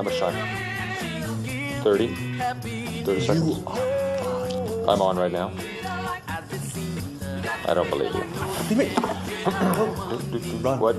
How much time? 30? 30 seconds? I'm on right now. I don't believe you. Run. What?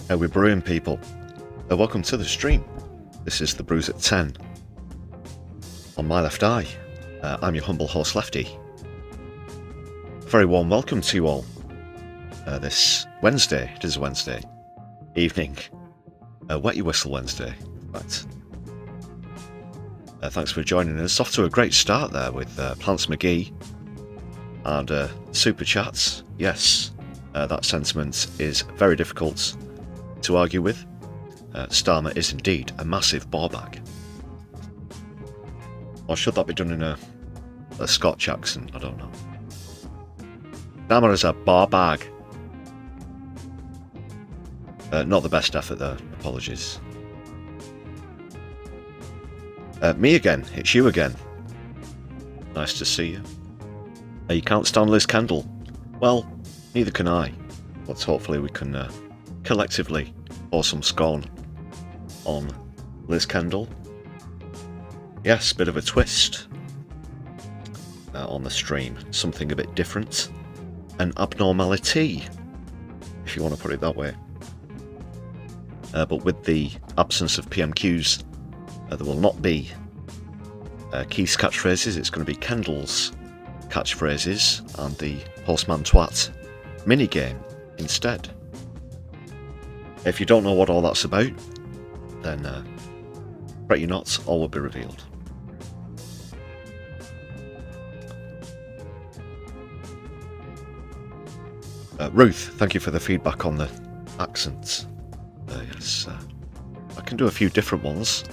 We're brewing, people. Welcome to the stream. This is the Brews at 10. On my left eye, I'm your humble host, Lefty. Very warm welcome to you all. This Wednesday, it is Wednesday evening. Wet Your Whistle Wednesday. Right. Thanks for joining us. Off to a great start there with Plants McGee and Super Chats. Yes, that sentiment is very difficult to argue with. Starmer is indeed a massive bar bag. Or should that be done in a Scotch accent? I don't know. Starmer is a bar bag. Not the best effort there. Apologies. Me again. It's you again. Nice to see you. You can't stand Liz Kendall. Well, neither can I. But hopefully we can collectively pour some scorn on Liz Kendall. Yes, bit of a twist on the stream. Something a bit different. An abnormality, if you want to put it that way. But with the absence of PMQs, there will not be Keith's catchphrases. It's going to be Kendall's catchphrases and the Postman Tw minigame instead. If you don't know what all that's about, then fret you not, all will be revealed. Ruth, thank you for the feedback on the accents. Yes, I can do a few different ones.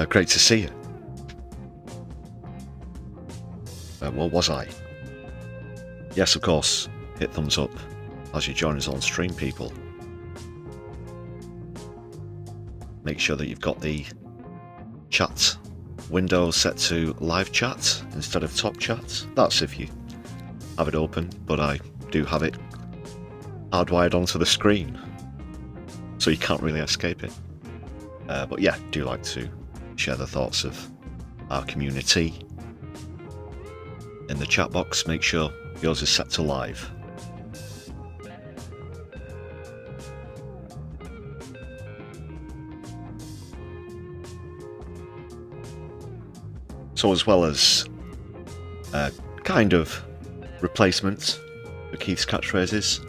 Great to see you. What was I? Yes, of course, hit thumbs up as you join us on stream, people. Make sure that you've got the chat window set to live chat instead of top chat. That's if you have it open, but I do have it hardwired onto the screen, so you can't really escape it. But yeah, do like to share the thoughts of our community in the chat box. Make sure yours is set to live. So as well as kind of replacement for Keith's catchphrases,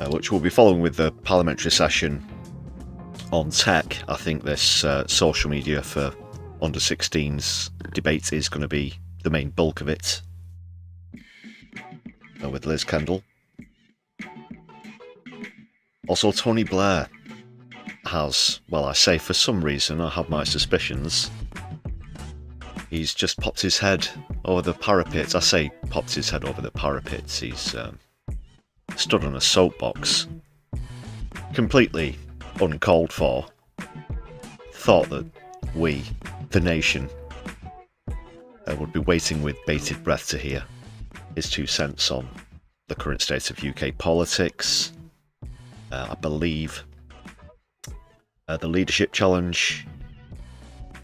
which we'll be following with the parliamentary session on tech. I think this social media for under 16s debate is going to be the main bulk of it, with Liz Kendall. Also, Tony Blair has, well, I say for some reason, I have my suspicions, he's just popped his head over the parapet. I say popped his head over the parapet. He's stood on a soapbox, completely uncalled for. Thought that we, the nation, would be waiting with bated breath to hear his 2 cents on the current state of UK politics. I believe the leadership challenge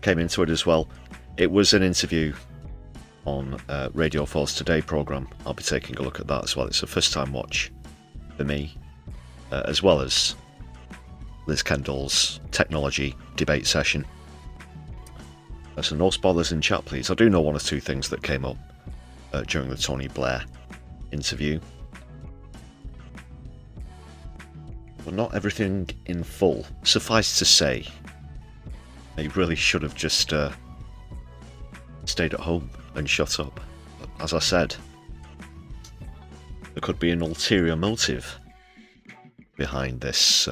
came into it as well. It was an interview on Radio 4's Today programme. I'll be taking a look at that as well. It's a first time watch for me, as well as Liz Kendall's technology debate session. So no spoilers in chat, please. I do know one or two things that came up during the Tony Blair interview, but not everything in full. Suffice to say, he really should have just stayed at home and shut up. But as I said, there could be an ulterior motive behind this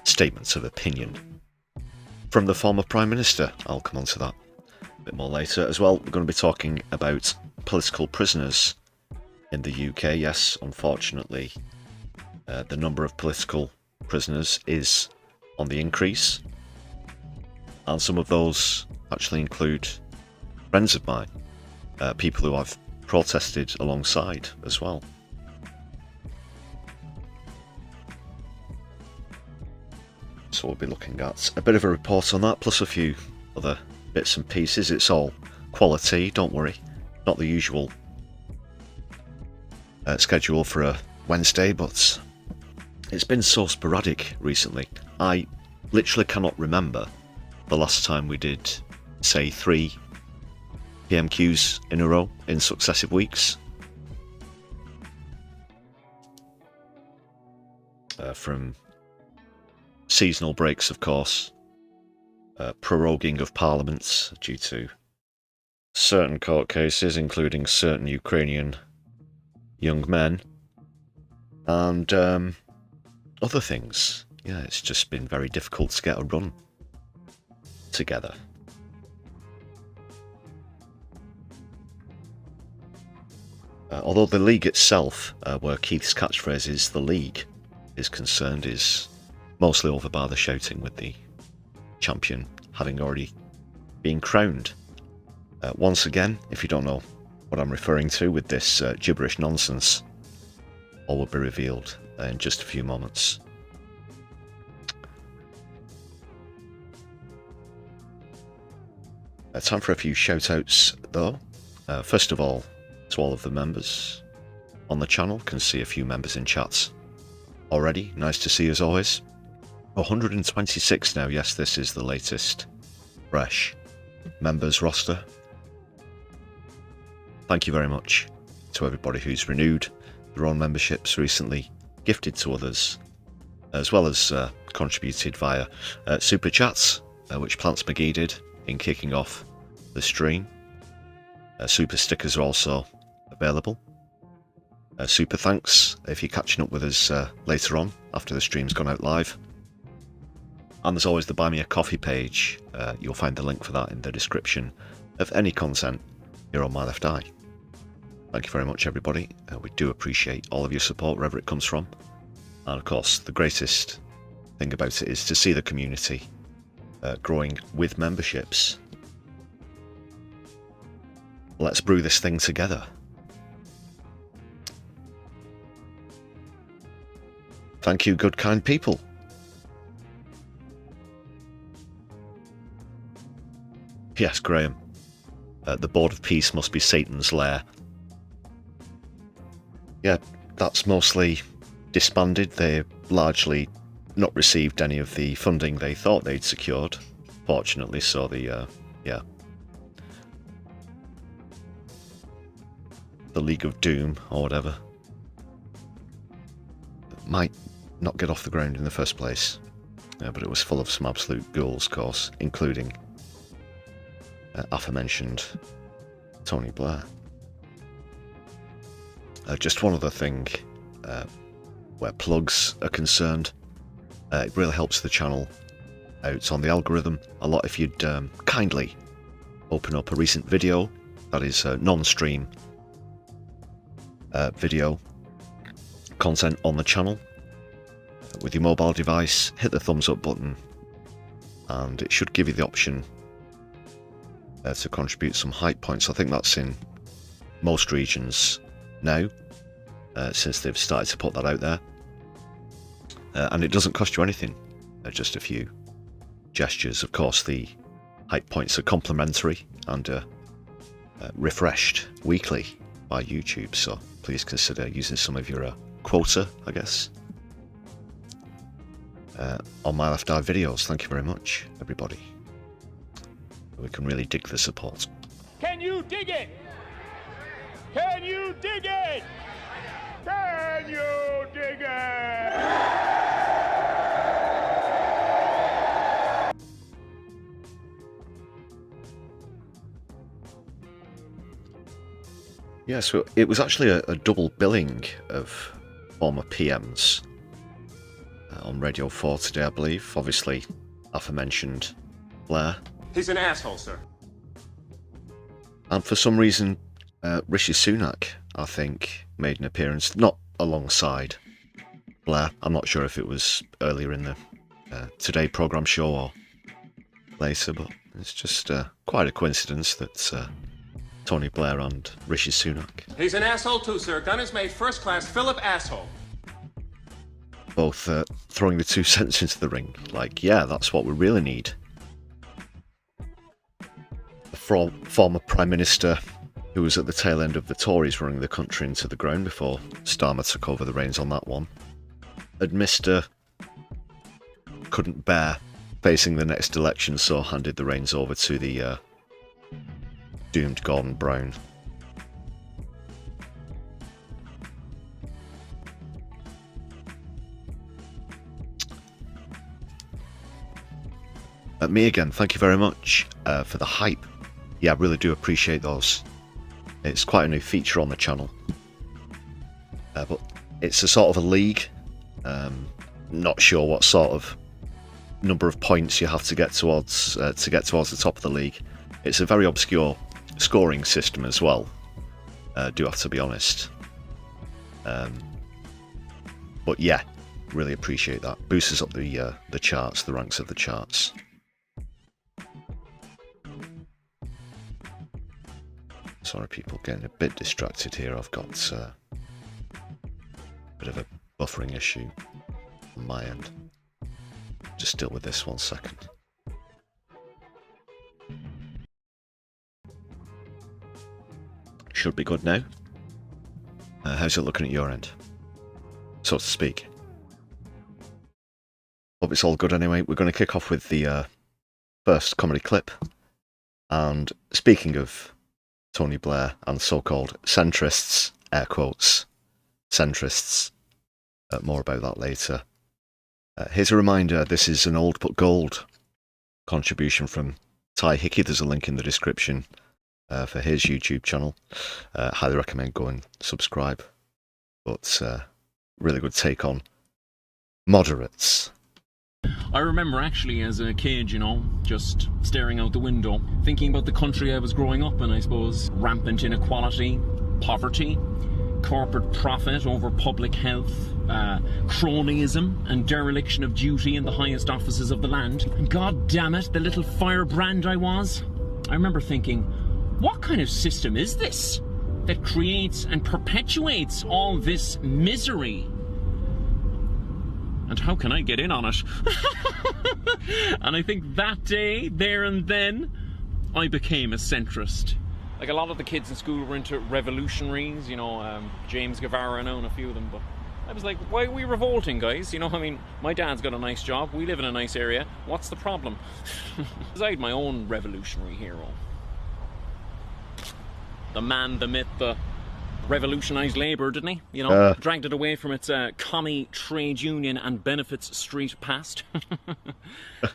statement of opinion from the former Prime Minister. I'll come on to that a bit more later. As well, we're going to be talking about political prisoners in the UK. Yes, unfortunately, the number of political prisoners is on the increase, and some of those actually include friends of mine, people who I've protested alongside as well. So we'll be looking at a bit of a report on that, plus a few other bits and pieces. It's all quality, don't worry, not the usual schedule for a Wednesday, but it's been so sporadic recently. I literally cannot remember the last time we did, say, 3 PMQs in a row in successive weeks. From seasonal breaks, of course, proroguing of parliaments due to certain court cases, including certain Ukrainian young men, and other things. Yeah, it's just been very difficult to get a run together. Although the league itself, where Keith's Catchphrases, the league, is concerned, is mostly over by the shouting, with the champion having already been crowned. Once again, if you don't know what I'm referring to with this gibberish nonsense, all will be revealed in just a few moments. Time for a few shout-outs though. First of all, to all of the members on the channel. Can see a few members in chats already. Nice to see as always. 126 now. Yes, this is the latest fresh members roster. Thank you very much to everybody who's renewed their own memberships recently, gifted to others, as well as contributed via super chats, which Plants McGee did in kicking off the stream. Super stickers are also available. Super thanks if you're catching up with us later on after the stream's gone out live. And there's always the Buy Me a Coffee page. You'll find the link for that in the description of any content here on My Left Eye. Thank you very much, everybody. We do appreciate all of your support wherever it comes from. And of course, the greatest thing about it is to see the community growing with memberships. Let's brew this thing together. Thank you, good, kind people. Yes, Graham. The Board of Peace must be Satan's lair. Yeah, that's mostly disbanded. They largely not received any of the funding they thought they'd secured, fortunately, so the League of Doom, or whatever, might not get off the ground in the first place. But it was full of some absolute ghouls, of course, including aforementioned Tony Blair. Just one other thing, where plugs are concerned, it really helps the channel out on the algorithm a lot if you'd kindly open up a recent video, that is non-stream video content on the channel with your mobile device, hit the thumbs up button, and it should give you the option to contribute some hype points. I think that's in most regions now, since they've started to put that out there. And it doesn't cost you anything, just a few gestures. Of course, the hype points are complimentary and refreshed weekly by YouTube, so please consider using some of your quota, I guess, on my Left Eye videos. Thank you very much, everybody. We can really dig the support. Can you dig it? Can you dig it? Can you dig it? Yeah, so it was actually a double billing of former PMs on Radio 4 today, I believe. Obviously, aforementioned Blair. He's an asshole, sir. And for some reason, Rishi Sunak, I think, made an appearance, not alongside Blair. I'm not sure if it was earlier in the Today programme show or later, but it's just quite a coincidence that Tony Blair and Rishi Sunak. He's an asshole too, sir. Gun is made first class Philip asshole. Both throwing the 2 cents into the ring. Like, yeah, that's what we really need. A former Prime Minister who was at the tail end of the Tories running the country into the ground before Starmer took over the reins on that one. And Mr. couldn't bear facing the next election, so handed the reins over to the doomed Gordon Brown. Me again, thank you very much for the hype. Yeah, I really do appreciate those. It's quite a new feature on the channel. But it's a sort of a league. Not sure what sort of number of points you have to get towards the top of the league. It's a very obscure scoring system as well. Do have to be honest. But yeah, really appreciate that. Boosts up the charts, the ranks of the charts. Sorry, people, getting a bit distracted here. I've got a bit of a buffering issue on my end. Just deal with this 1 second. Should be good now. How's it looking at your end, so to speak? Hope it's all good anyway. We're going to kick off with the first comedy clip. And speaking of Tony Blair and so-called centrists, air quotes, centrists, more about that later. Here's a reminder, this is an old but gold contribution from Tadhg Hickey. There's a link in the description for his YouTube channel. Highly recommend go and subscribe. But really good take on moderates. I remember actually as a kid, you know, just staring out the window, thinking about the country I was growing up in, I suppose. Rampant inequality, poverty, corporate profit over public health, cronyism and dereliction of duty in the highest offices of the land. And God damn it, the little firebrand I was. I remember thinking, what kind of system is this that creates and perpetuates all this misery? And how can I get in on it? And I think that day, there and then, I became a centrist. Like a lot of the kids in school were into revolutionaries, you know, James Guevara, I know a few of them, but I was like, why are we revolting, guys? You know, I mean, my dad's got a nice job, we live in a nice area, what's the problem? Because I had my own revolutionary hero. The man, the myth, the revolutionised labour, didn't he? You know, dragged it away from its commie trade union and benefits street past.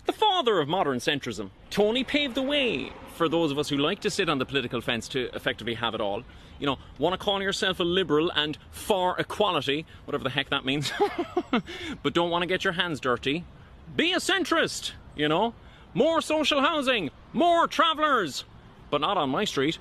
The father of modern centrism. Tony paved the way for those of us who like to sit on the political fence to effectively have it all. You know, want to call yourself a liberal and for equality, whatever the heck that means, but don't want to get your hands dirty. Be a centrist, you know. More social housing, more travellers, but not on my street.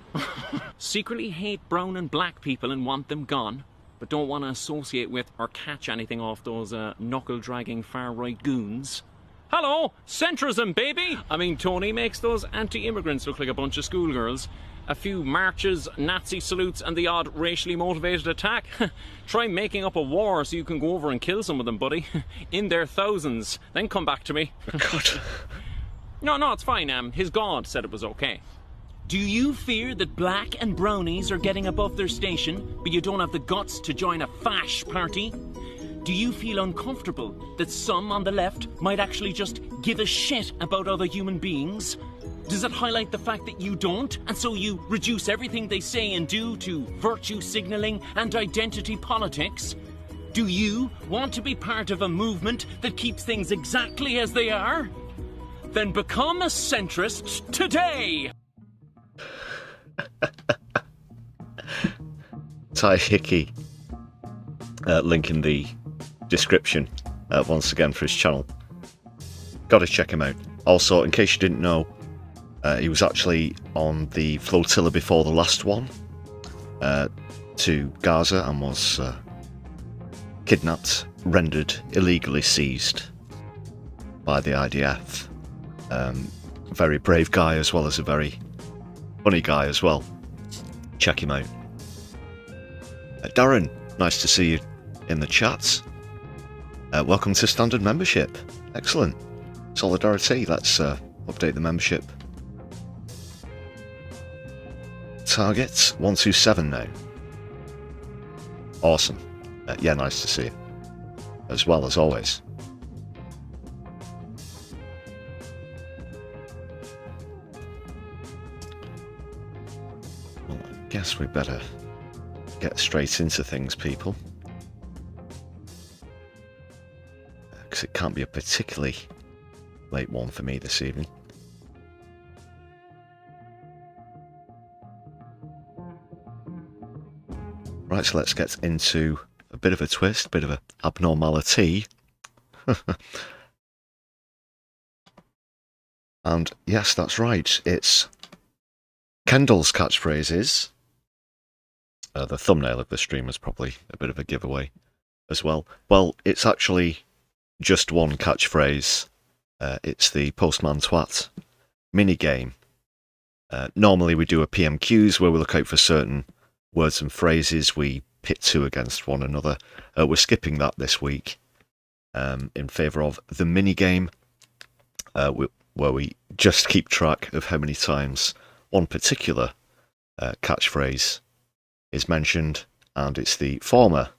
Secretly hate brown and black people and want them gone, but don't want to associate with or catch anything off those knuckle-dragging far-right goons. Hello, centrism, baby! I mean, Tony makes those anti-immigrants look like a bunch of schoolgirls. A few marches, Nazi salutes, and the odd racially motivated attack. Try making up a war so you can go over and kill some of them, buddy. In their thousands. Then come back to me. God. No, it's fine. His God said it was okay. Do you fear that black and brownies are getting above their station, but you don't have the guts to join a fash party? Do you feel uncomfortable that some on the left might actually just give a shit about other human beings? Does it highlight the fact that you don't, and so you reduce everything they say and do to virtue signalling and identity politics? Do you want to be part of a movement that keeps things exactly as they are? Then become a centrist today! Tadhg Hickey, link in the description once again for his channel. Gotta check him out. Also, in case you didn't know, he was actually on the flotilla before the last one to Gaza and was kidnapped, rendered, illegally seized by the IDF. Very brave guy as well as a very funny guy as well. Check him out. Darren, nice to see you in the chat. Welcome to standard membership. Excellent. Solidari-Tea, let's update the membership. Target 127 now. Awesome. Yeah, nice to see you. As well as always. Well, I guess we better get straight into things, people. Because it can't be a particularly late one for me this evening. Right, so let's get into a bit of a twist, a bit of an abnormality. And yes, that's right, it's Kendall's catchphrases. The thumbnail of the stream is probably a bit of a giveaway as well. Well, it's actually just one catchphrase. It's the Postman Tw mini-game. Normally we do a PMQs where we look out for certain words and phrases. We pit two against one another. We're skipping that this week in favour of the mini-game, where we just keep track of how many times one particular catchphrase is mentioned, and it's the former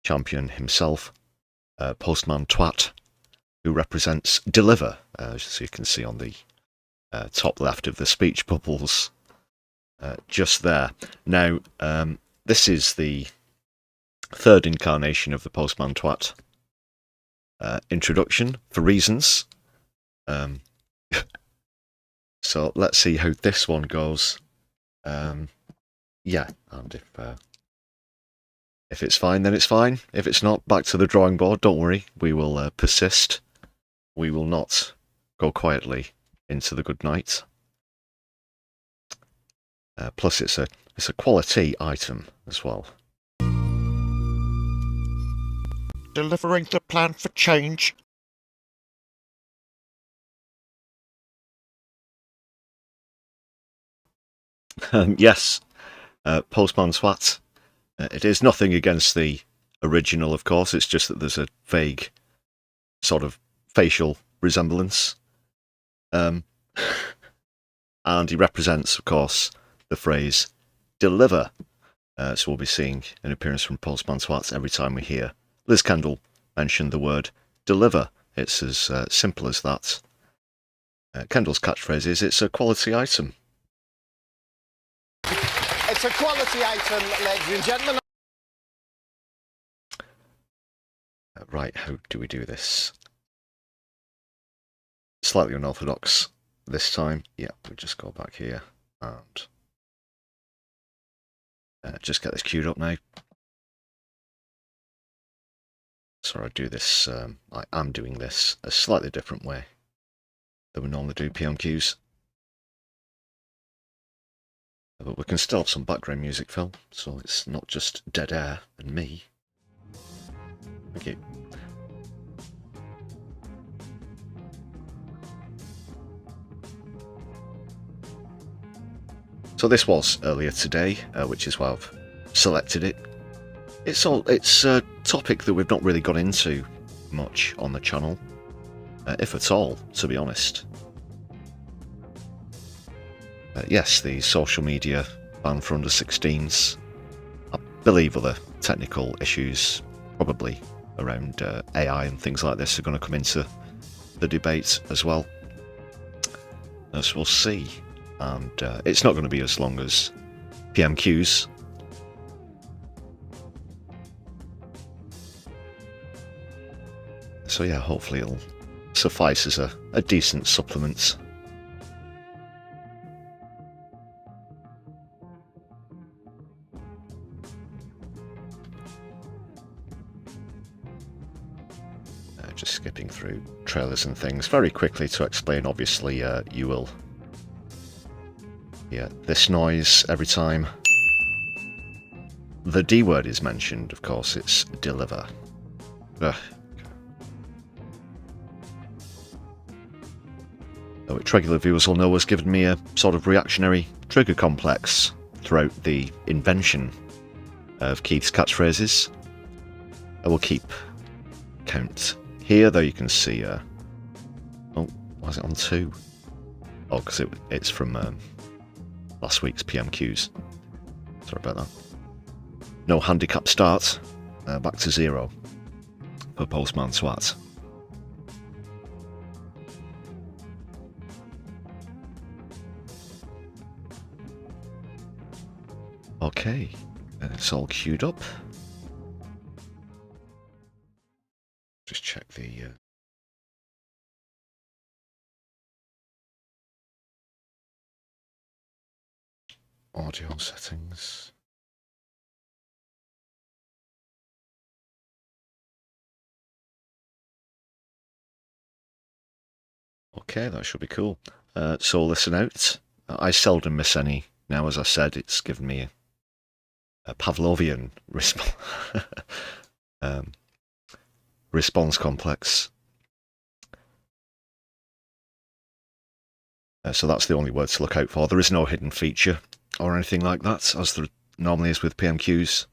champion himself, Postman Tw, who represents deliver, as you can see on the top left of the speech bubbles just there. Now, this is the third incarnation of the Postman Tw introduction for reasons. So let's see how this one goes. Yeah, and if it's fine, then it's fine. If it's not, back to the drawing board. Don't worry, we will persist. We will not go quietly into the good night. Plus, it's a quality item as well. Delivering the plan for change. Yes, Postman Tw. It is nothing against the original, of course. It's just that there's a vague sort of facial resemblance. And he represents, of course, the phrase deliver. So we'll be seeing an appearance from Postman Tw every time we hear Liz Kendall mention the word deliver. It's as simple as that. Kendall's catchphrase is, it's a quality item. It's It's a quality item, ladies and gentlemen. Right, how do we do this? Slightly unorthodox this time. Yeah, we just go back here and just get this queued up now. So I do this, I am doing this a slightly different way than we normally do PMQs. But we can still have some background music, Phil, so it's not just dead air and me. Thank you. So this was earlier today, which is why I've selected it. It's a topic that we've not really got into much on the channel, if at all, to be honest. Yes, the social media ban for under 16s. I believe other technical issues, probably around AI and things like this, are going to come into the debate as well. As we'll see. And it's not going to be as long as PMQs. So yeah, hopefully it'll suffice as a decent supplement. Just skipping through trailers and things very quickly to explain. Obviously, you will hear this noise every time the D word is mentioned. Of course, it's deliver. Ugh. Which regular viewers will know has given me a sort of reactionary trigger complex throughout the invention of Keith's catchphrases. I will keep count here, though you can see, oh, why is it on 2? Oh, because it's from last week's PMQs. Sorry about that. No handicap start, back to 0 for Postman Tw. Okay, it's all queued up. Just check the audio settings. Okay, that should be cool. So listen out. I seldom miss any. Now, as I said, it's given me a Pavlovian response complex. So that's the only word to look out for. There is no hidden feature or anything like that, as there normally is with PMQs.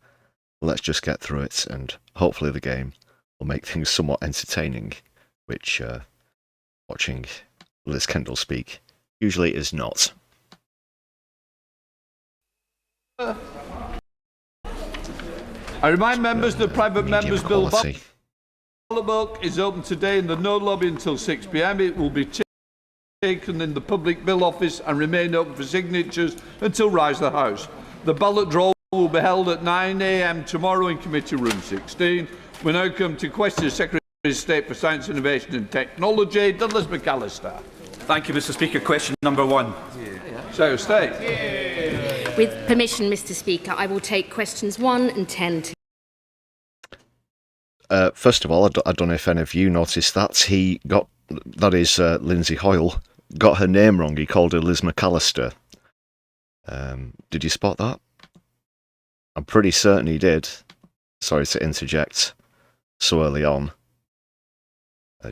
Let's just get through it, and hopefully the game will make things somewhat entertaining, which watching Liz Kendall speak usually is not. I remind members the private members' bill Quality. ballot is open today in the no lobby until 6 p.m. It will be taken in the public bill office and remain open for signatures until rise the House. The ballot draw will be held at 9 a.m. tomorrow in Committee Room 16. We now come to questions. Secretary of State for Science, Innovation and Technology, Douglas McAllister. Thank you, Mr. Speaker. Question number 1. Secretary of State. With permission, Mr. Speaker, I will take questions 1 and 10. First of all, I don't know if any of you noticed that Lindsay Hoyle got her name wrong. He called her Liz McAllister. Did you spot that? I'm pretty certain he did. Sorry to interject so early on.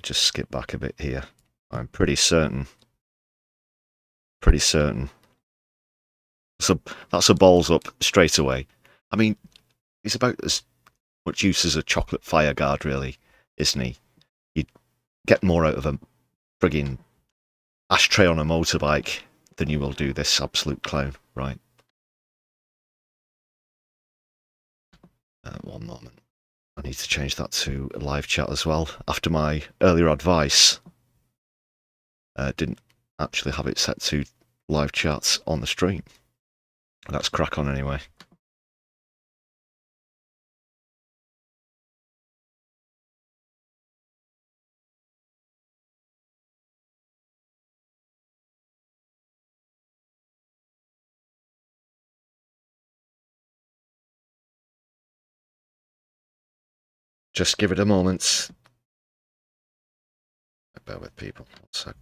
Just skip back a bit here. I'm pretty certain. So that's a balls up straight away. I mean, he's about as much use as a chocolate fire guard, really, isn't he? You'd get more out of a frigging ashtray on a motorbike than you will do this absolute clown, right? One moment. I need to change that to a live chat as well. After my earlier advice, didn't actually have it set to live chats on the stream. Let's crack on anyway. Just give it a moment. Bear with people. 1 sec.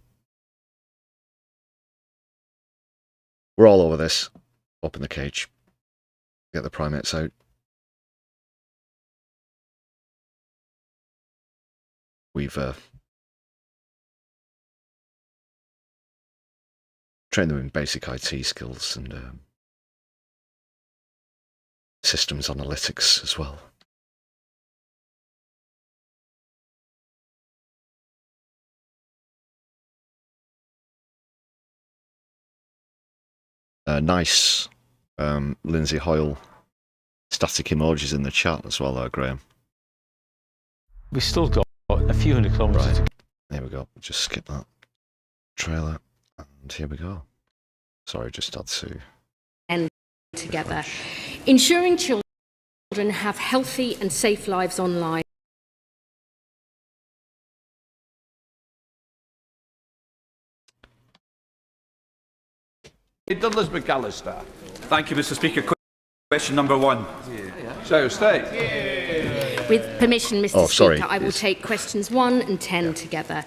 We're all over this. Open the cage. Get the primates out. We've trained them in basic IT skills and systems analytics as well. Nice Lindsay Hoyle static emojis in the chat as well, Graham. We've still got a few hundred kilometres. Right. There we go. Just skip that trailer, and here we go. Sorry, just had to. And together, ensuring children have healthy and safe lives online. Douglas McAllister. Thank you, Mr. Speaker. Question number 1. So stay. With permission, Mr. Speaker, I will take questions 1 and 10 together.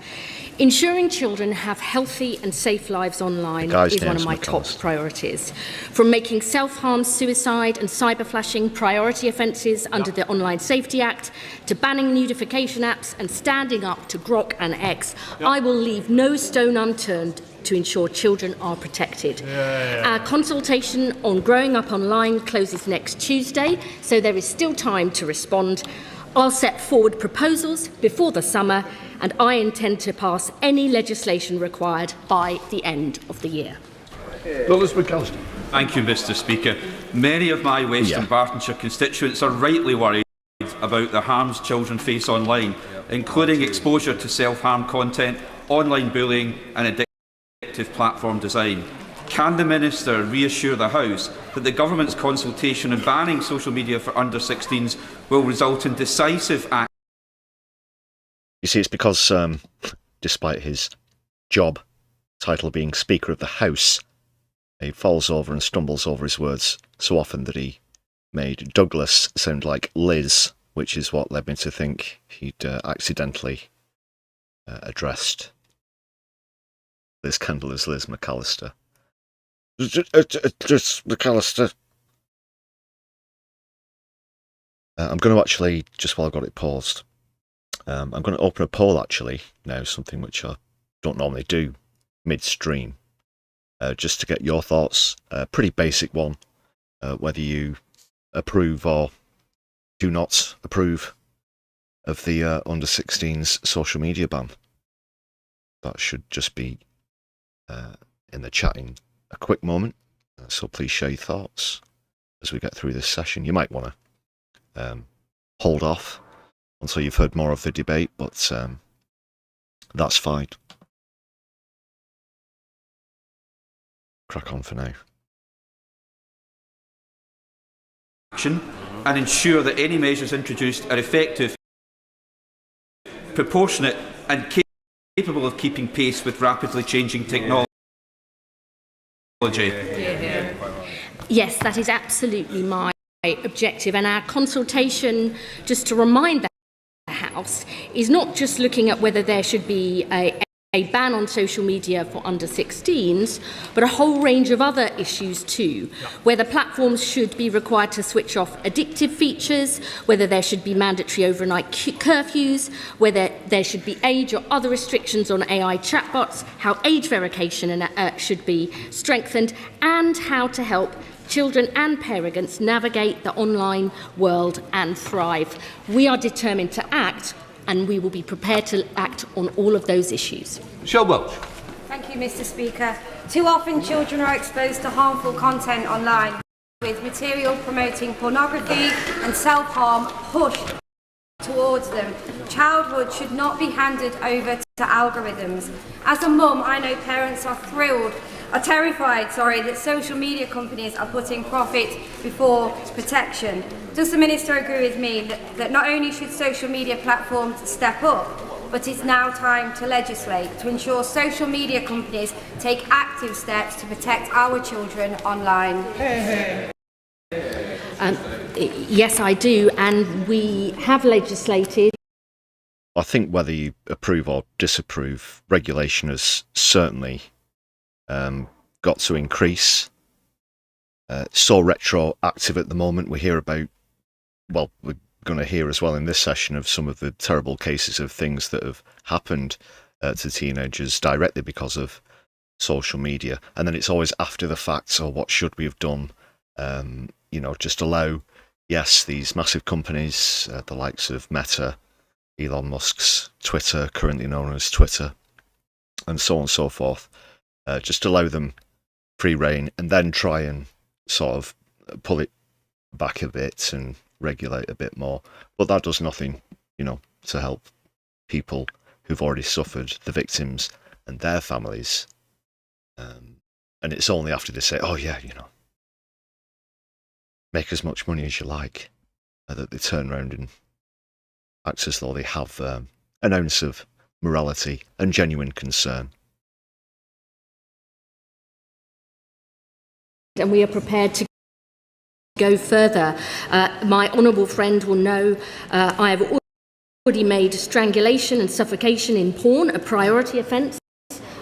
Ensuring children have healthy and safe lives online is one of my top priorities. From making self-harm, suicide and cyber flashing priority offences under the Online Safety Act, to banning nudification apps and standing up to Grok and X, I will leave no stone unturned to ensure children are protected. Our consultation on growing up online closes next Tuesday, so there is still time to respond. I'll set forward proposals before the summer, and I intend to pass any legislation required by the end of the year. Douglas McAllister. Thank you, Mr. Speaker. Many of my West and Bartonshire constituents are rightly worried about the harms children face online, including exposure to self-harm content, online bullying and addictive platform design. Can the Minister reassure the House that the Government's consultation on banning social media for under-16s will result in decisive action? You see, it's because, despite his job title being Speaker of the House, he falls over and stumbles over his words so often that he made Douglas sound like Liz, which is what led me to think he'd accidentally addressed Liz Kendall as Liz McAllister. Just McAllister. I'm going to actually, just while I've got it paused, I'm going to open a poll actually now, something which I don't normally do midstream, just to get your thoughts. A pretty basic one, whether you approve or do not approve of the under-16s social media ban. That should just be in the chat in a quick moment, so please share your thoughts as we get through this session. You might want to hold off until you've heard more of the debate, but that's fine. Crack on for now. Action and ensure that any measures introduced are effective, proportionate and capable of keeping pace with rapidly changing technology. Yes, that is absolutely my objective, and our consultation, just to remind the House, is not just looking at whether there should be a ban on social media for under-16s, but a whole range of other issues too, whether platforms should be required to switch off addictive features, whether there should be mandatory overnight curfews, whether there should be age or other restrictions on AI chatbots, how age verification should be strengthened, and how to help children and parents navigate the online world and thrive. We are determined to act, and we will be prepared to act on all of those issues. Michelle Welch. Thank you, Mr. Speaker. Too often children are exposed to harmful content online, with material promoting pornography and self-harm pushed towards them. Childhood should not be handed over to algorithms. As a mum, I know parents are thrilled are terrified, that social media companies are putting profit before protection. Does the Minister agree with me that not only should social media platforms step up, but it's now time to legislate to ensure social media companies take active steps to protect our children online? Yes, I do, and we have legislated. I think whether you approve or disapprove, regulation has certainly got to increase. So retroactive at the moment. We hear about, well, we're going to hear as well in this session of some of the terrible cases of things that have happened to teenagers directly because of social media. And then it's always after the fact, so what should we have done? Just allow, yes, these massive companies, the likes of Meta, Elon Musk's Twitter, currently known as Twitter, and so on and so forth, just allow them free reign and then try and sort of pull it back a bit and regulate a bit more. But that does nothing, to help people who've already suffered, the victims and their families. And it's only after they say, oh yeah, make as much money as you like, that they turn around and act as though they have an ounce of morality and genuine concern. And we are prepared to go further. My honourable friend will know I have already made strangulation and suffocation in porn a priority offence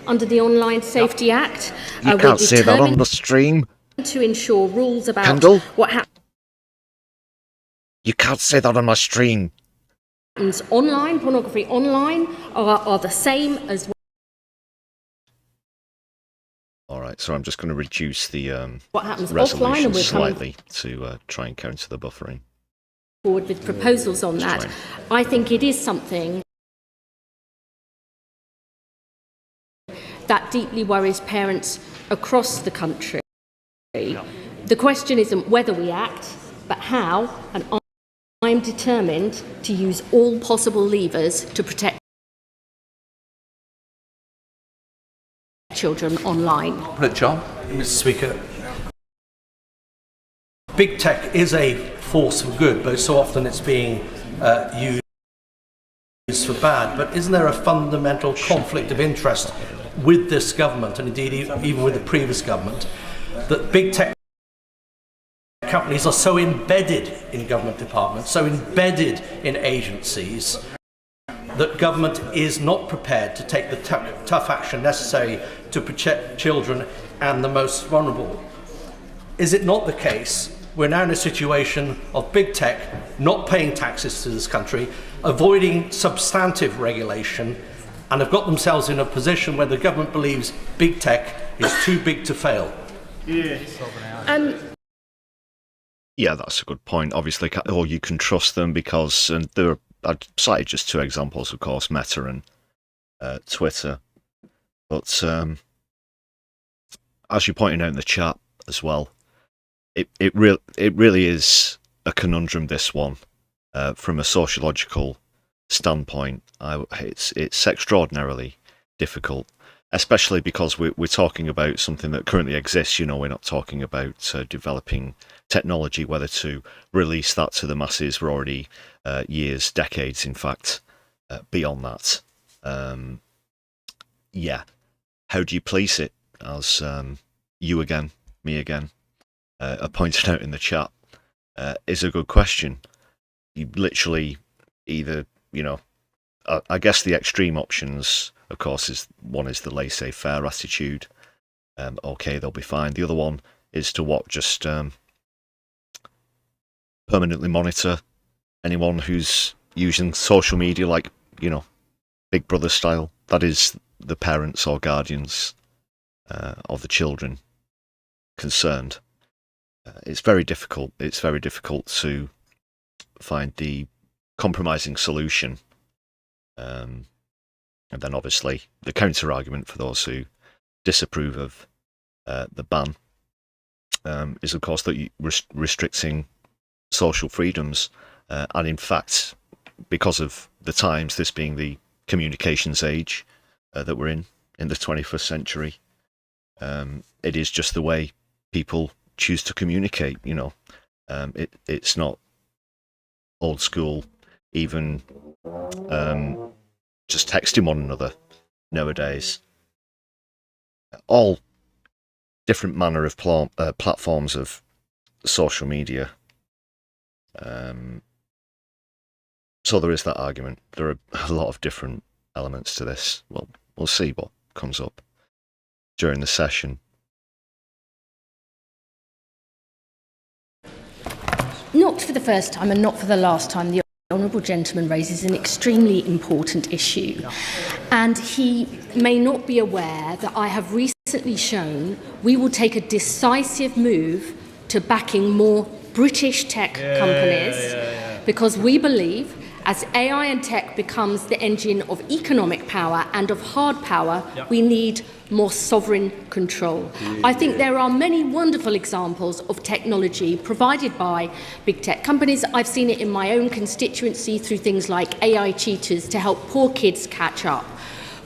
under the Online Safety Act. You can't say that on the stream. To ensure rules about Kendall? what happens. You can't say that on my stream. Online, pornography online, are the same as. All right, so I'm just going to reduce the what happens resolution offline, and we're slightly to try and counter the buffering. Forward with proposals on that. I think it is something that deeply worries parents across the country. The question isn't whether we act, but how, and I'm determined to use all possible levers to protect children online. John? Mr. Speaker, big tech is a force for good, but so often it's being used for bad. But isn't there a fundamental conflict of interest with this government, and indeed even with the previous government, that big tech companies are so embedded in government departments, so embedded in agencies, that government is not prepared to take the tough action necessary to protect children and the most vulnerable? Is it not the case we're now in a situation of big tech not paying taxes to this country, avoiding substantive regulation, and have got themselves in a position where the government believes big tech is too big to fail? Yeah, that's a good point. Obviously, or you can trust them because I've cited just two examples, of course, Meta and Twitter. But as you pointed out in the chat as well, it really is a conundrum, this one, from a sociological standpoint. It's extraordinarily difficult, especially because we're talking about something that currently exists. We're not talking about developing technology, whether to release that to the masses. We're already years, decades, in fact, beyond that. How do you police it? As you again, me again, are pointed out in the chat, is a good question. You literally either, I guess the extreme options, of course, is the laissez-faire attitude. Okay, they'll be fine. The other one is to just permanently monitor anyone who's using social media, like, Big Brother style. That is, the parents or guardians of the children concerned. It's very difficult. It's very difficult to find the compromising solution. And then, obviously, the counter-argument for those who disapprove of the ban is, of course, that restricting social freedoms. And in fact, because of the times, this being the communications age that we're in the 21st century, It is just the way people choose to communicate, you know. It's not old school, even just texting one another nowadays. All different manner of platforms of social media. So there is that argument. There are a lot of different elements to this. Well, we'll see what comes up during the session. Not for the first time and not for the last time, the honourable gentleman raises an extremely important issue. And he may not be aware that I have recently shown we will take a decisive move to backing more British tech companies because we believe as AI and tech becomes the engine of economic power and of hard power, we need more sovereign control. I think there are many wonderful examples of technology provided by big tech companies. I've seen it in my own constituency through things like AI tutors to help poor kids catch up.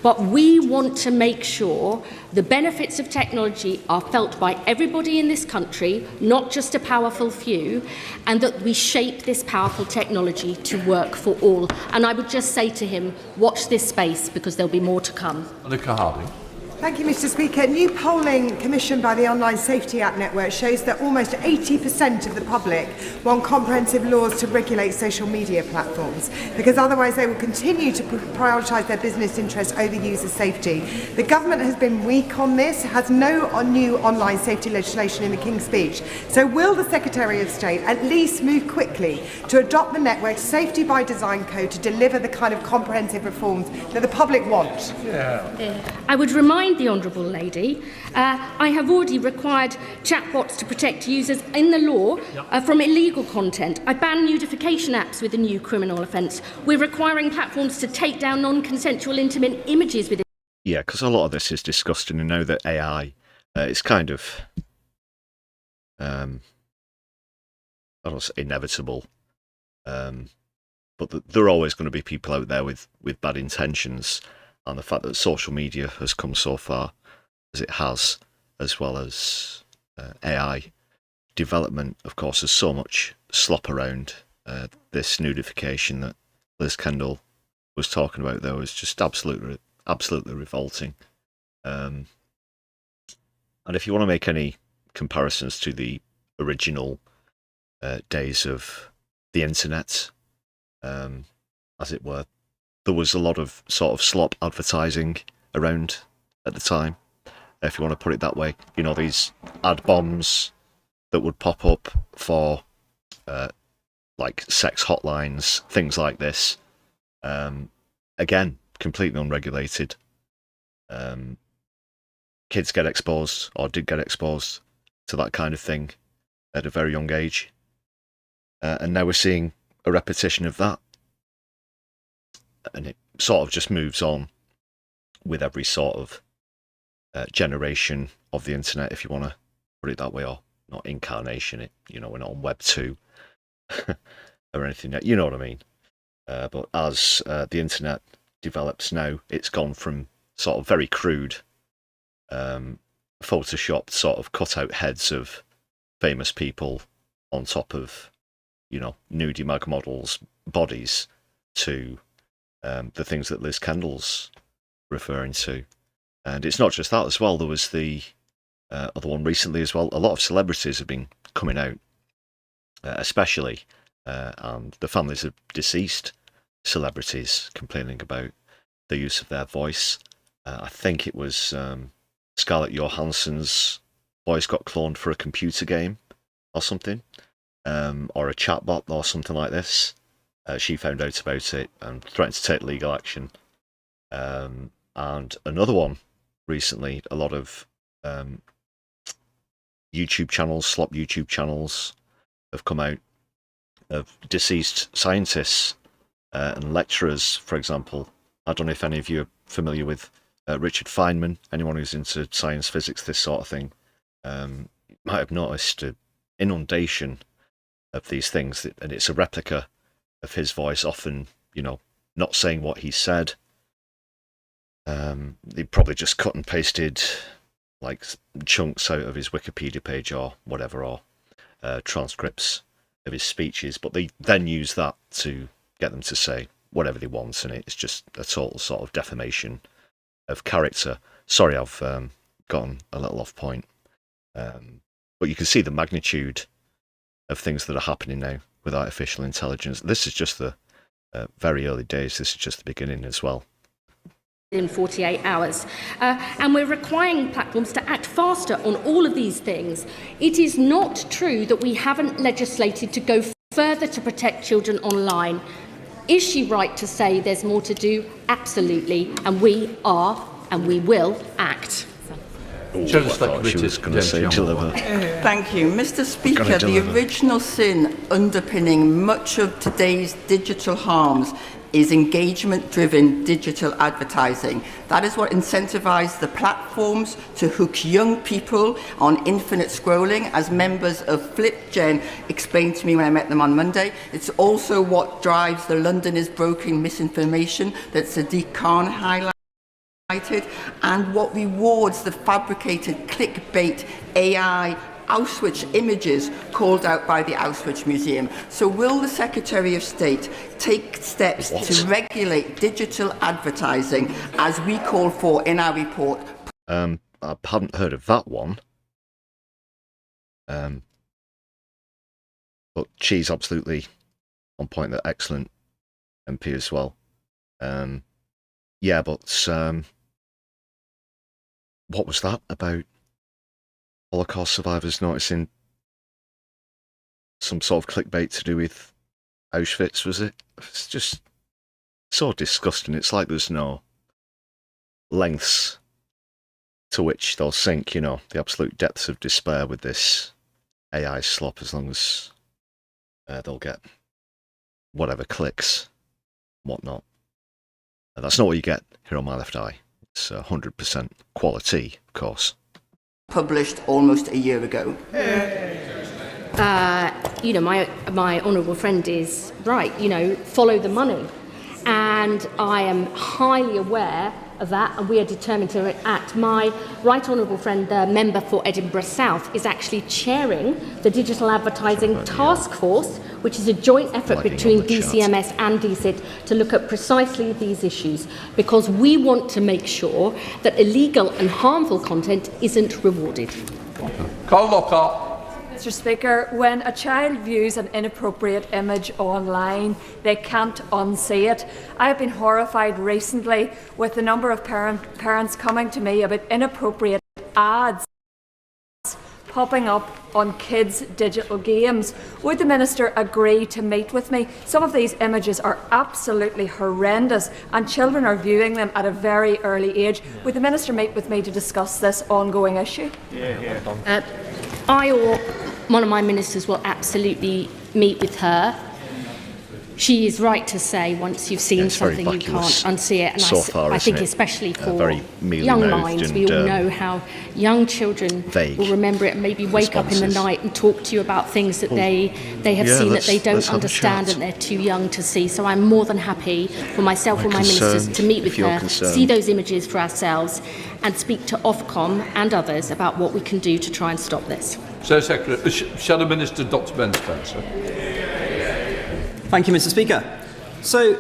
But we want to make sure the benefits of technology are felt by everybody in this country, not just a powerful few, and that we shape this powerful technology to work for all. And I would just say to him, watch this space because there'll be more to come. Nicola Harding. Thank you, Mr. Speaker. New polling commissioned by the Online Safety Act Network shows that almost 80% of the public want comprehensive laws to regulate social media platforms, because otherwise they will continue to prioritise their business interests over user safety. The government has been weak on this, has no new online safety legislation in the King's Speech. So will the Secretary of State at least move quickly to adopt the network's Safety by Design Code to deliver the kind of comprehensive reforms that the public want? I would remind the Honourable Lady, I have already required chatbots to protect users in the law from illegal content. I ban nudification apps with a new criminal offence. We're requiring platforms to take down non-consensual intimate images with. Yeah, because a lot of this is disgusting. I know that AI is kind of, I don't say inevitable, but there are always going to be people out there with bad intentions. And the fact that social media has come so far as it has, as well as AI development, of course, there's so much slop around this nudification that Liz Kendall was talking about, though, is just absolutely revolting. And if you want to make any comparisons to the original days of the internet, as it were, there was a lot of sort of slop advertising around at the time, if you want to put it that way. You know, these ad bombs that would pop up for like sex hotlines, things like this. Again, completely unregulated. Kids get exposed, or did get exposed to that kind of thing at a very young age. And now we're seeing a repetition of that. And it sort of just moves on with every sort of generation of the internet, if you want to put it that way, or not incarnation. We're not on Web 2 or anything. You know what I mean? But as the internet develops now, it's gone from sort of very crude, photoshopped sort of cutout heads of famous people on top of, nudie mag models' bodies to the things that Liz Kendall's referring to. And it's not just that as well. There was the other one recently as well. A lot of celebrities have been coming out, especially, and the families of deceased celebrities complaining about the use of their voice. I think it was Scarlett Johansson's voice got cloned for a computer game or something, or a chatbot or something like this. She found out about it and threatened to take legal action. And another one recently, a lot of YouTube channels, slop YouTube channels, have come out of deceased scientists and lecturers, for example. I don't know if any of you are familiar with Richard Feynman. Anyone who's into science, physics, this sort of thing, might have noticed an inundation of these things, and it's a replica of his voice, often, not saying what he said. They probably just cut and pasted like chunks out of his Wikipedia page or whatever, or transcripts of his speeches, but they then use that to get them to say whatever they want, and it's just a total sort of defamation of character. Sorry, I've gotten a little off point, but you can see the magnitude of things that are happening now with artificial intelligence. This is just the very early days. This is just the beginning as well. In 48 hours. And we're requiring platforms to act faster on all of these things. It is not true that we haven't legislated to go further to protect children online. Is she right to say there's more to do? Absolutely. And we are, and we will act. Thank you, Mr. Speaker. The original sin underpinning much of today's digital harms is engagement-driven digital advertising. That is what incentivised the platforms to hook young people on infinite scrolling, as members of FlipGen explained to me when I met them on Monday. It's also what drives the London is broken misinformation that Tadhg Khan highlighted, and what rewards the fabricated clickbait AI Auschwitz images called out by the Auschwitz Museum. So will the Secretary of State take steps to regulate digital advertising as we call for in our report? I hadn't heard of that one. But she's absolutely on point. That excellent MP as well. Yeah, but what was that about? Holocaust survivors noticing some sort of clickbait to do with Auschwitz, was it? It's just so disgusting. It's like there's no lengths to which they'll sink, you know, the absolute depths of despair with this AI slop, as long as they'll get whatever clicks, whatnot. And that's not what you get here on My Left Eye. It's 100% quality, of course. Published almost a year ago. You know, my honourable friend is right, you know, follow the money. And I am highly aware of that, and we are determined to act. My right honourable friend, the member for Edinburgh South, is actually chairing the Digital Advertising Task Force, which is a joint effort between DCMS and DCIT to look at precisely these issues, because we want to make sure that illegal and harmful content isn't rewarded. Carl Lockhart. Mr. Speaker, when a child views an inappropriate image online, they can't unsee it. I have been horrified recently with the number of parents coming to me about inappropriate ads popping up on kids' digital games. Would the Minister agree to meet with me? Some of these images are absolutely horrendous, and children are viewing them at a very early age. Would the Minister meet with me to discuss this ongoing issue? I or one of my ministers will absolutely meet with her. She is right to say once you've seen something you can't unsee it, and I think especially for young minds, we all know how young children will remember it and maybe wake up in the night and talk to you about things that they have seen that they don't understand and they're too young to see. So I'm more than happy for myself and my ministers to meet with her, see those images for ourselves, and speak to Ofcom and others about what we can do to try and stop this. Secretary, Shadow Minister Dr. Ben Spencer. Thank you, Mr. Speaker. So,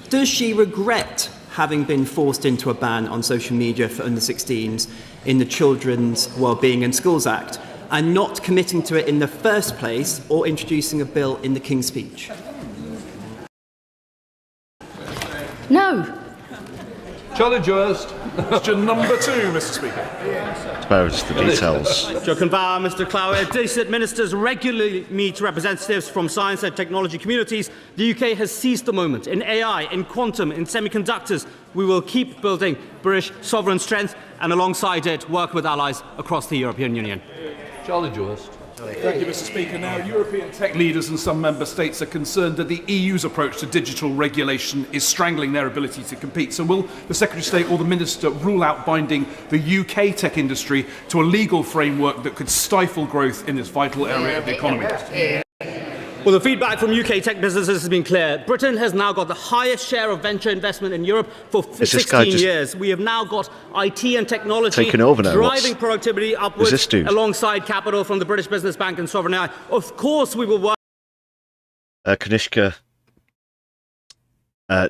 does she regret having been forced into a ban on social media for under 16s in the Children's Wellbeing in Schools Act and not committing to it in the first place or introducing a bill in the King's Speech? No. Charlie Joest. Question number 2, Mr. Speaker. Where's the details? Jokenvar, Mr. Cloward. DCIT ministers regularly meet representatives from science and technology communities. The UK has seized the moment in AI, in quantum, in semiconductors. We will keep building British sovereign strength and alongside it work with allies across the European Union. Charlie Joest. Thank you, Mr. Speaker. Now, European tech leaders and some member states are concerned that the EU's approach to digital regulation is strangling their ability to compete. So will the Secretary of State or the Minister rule out binding the UK tech industry to a legal framework that could stifle growth in this vital area of the economy? Well, the feedback from UK tech businesses has been clear. Britain has now got the highest share of venture investment in Europe for 16 years. We have now got IT and technology driving productivity upwards alongside capital from the British Business Bank and Sovereign AI. Of course, we will work. Kanishka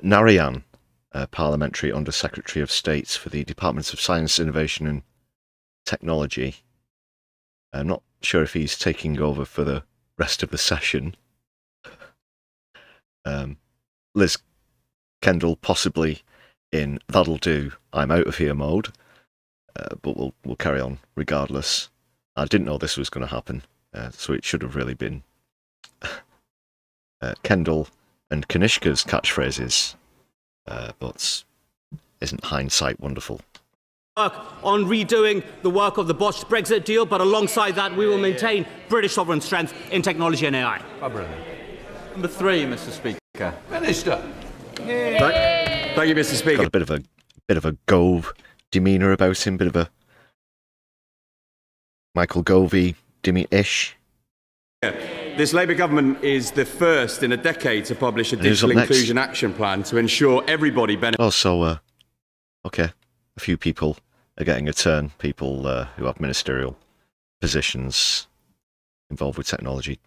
Narayan, Parliamentary Under Secretary of State for the Departments of Science, Innovation and Technology. I'm not sure if he's taking over for the rest of the session. Liz Kendall possibly in that'll do, I'm out of here mode, but we'll carry on regardless. I didn't know this was going to happen, so it should have really been Kendall and Kanishka's catchphrases, but isn't hindsight wonderful? Work on redoing the work of the botched Brexit deal, but alongside that we will maintain British sovereign strength in technology and AI. Number 3, Mr. Speaker. Minister. Thank you, Mr. Speaker. Got a bit of a Gove demeanour about him, bit of a Michael Govey ish. This Labour government is the first in a decade to publish a digital inclusion action plan to ensure everybody benefits. Oh, so okay, a few people are getting a turn. People who have ministerial positions involved with technology.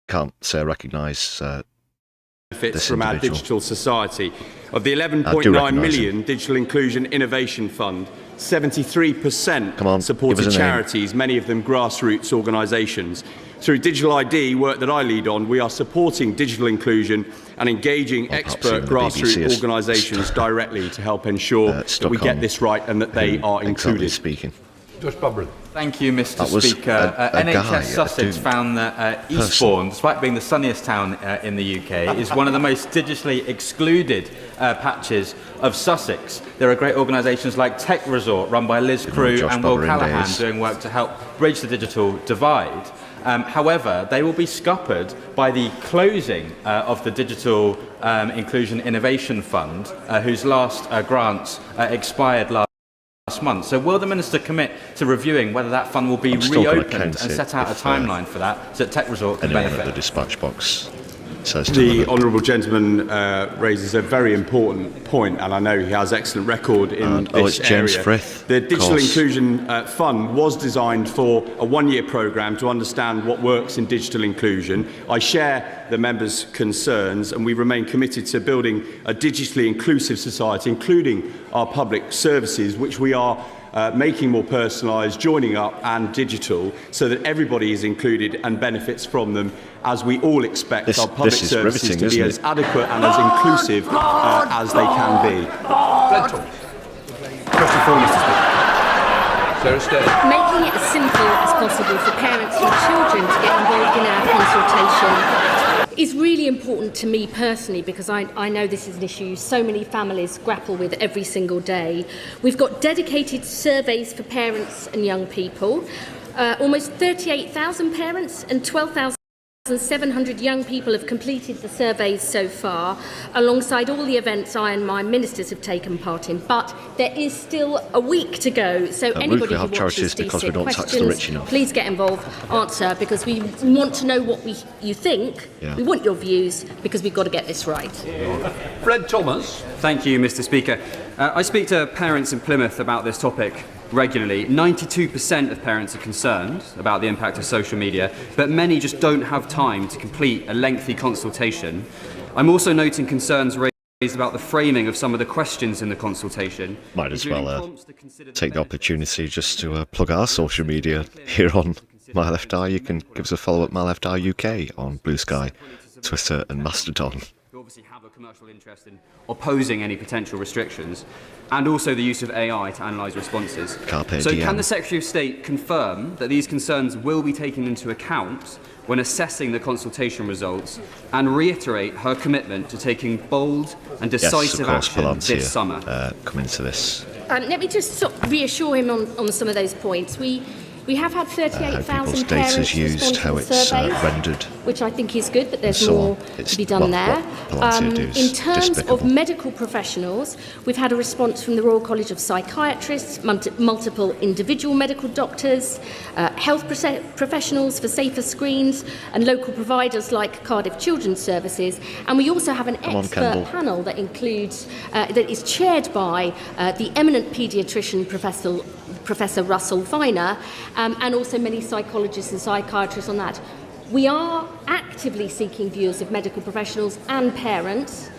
Can't say I recognise benefits from our digital society. Of the 11.9 million Digital Inclusion Innovation Fund, 73% supported charities, many of them grassroots organisations. Through Digital ID, work that I lead on, we are supporting digital inclusion and engaging expert grassroots organisations directly to help ensure that we get this right and that they are included. Thank you, Mr. Speaker. NHS Sussex found that Eastbourne, despite being the sunniest town in the UK, is one of the most digitally excluded patches of Sussex. There are great organisations like Tech Resort, run by Liz Crew and Will Callaghan, doing work to help bridge the digital divide. However, they will be scuppered by the closing of the Digital Inclusion Innovation Fund, whose last grants expired last month. So will the Minister commit to reviewing whether that fund will be reopened and set out a timeline for that so that Tech Resort can benefit? The dispatch box says the honourable gentleman raises a very important point, and I know he has excellent record in this James area. Frith, the Digital Inclusion Fund was designed for a one-year programme to understand what works in digital inclusion. I share the members' concerns, and we remain committed to building a digitally inclusive society, including our public services, which we are making more personalised, joining up and digital, so that everybody is included and benefits from them, as we all expect our public services to be as adequate and as inclusive as they can be. Question 4, Mr. Speaker. Making it as simple as possible for parents and children to get involved in our consultation is really important to me personally, because I know this is an issue so many families grapple with every single day. We've got dedicated surveys for parents and young people. Almost 38,000 parents and 12,700 young people have completed the surveys so far, alongside all the events I and my ministers have taken part in. But there is still a week to go, so anybody who watches these questions, please get involved, answer, because we want to know what you think. We want your views, because we've got to get this right. Fred Thomas. Thank you, Mr. Speaker. I speak to parents in Plymouth about this topic regularly. 92% of parents are concerned about the impact of social media, but many just don't have time to complete a lengthy consultation. I'm also noting concerns raised about the framing of some of the questions in the consultation. Might as well take the opportunity just to plug our social media here on My Left Eye. You can give us a follow at My Left Eye UK on Blue Sky, Twitter and Mastodon. We obviously have a commercial interest in opposing any potential restrictions, and also the use of AI to analyse responses. So can the Secretary of State confirm that these concerns will be taken into account when assessing the consultation results, and reiterate her commitment to taking bold and decisive action this summer? Come into this. Let me just reassure him on some of those points. We have had 38,000 data parents is used, respond how to the it's survey, rendered, which I think is good, but there's so more to be done there. In terms despicable. of medical professionals, we've had a response from the Royal College of Psychiatrists, multiple individual medical doctors, health professionals for safer screens, and local providers like Cardiff Children's Services. And we also have an expert panel that includes, that is chaired by the eminent paediatrician Professor Russell Viner, and also many psychologists and psychiatrists on that. We are actively seeking views of medical professionals and parents.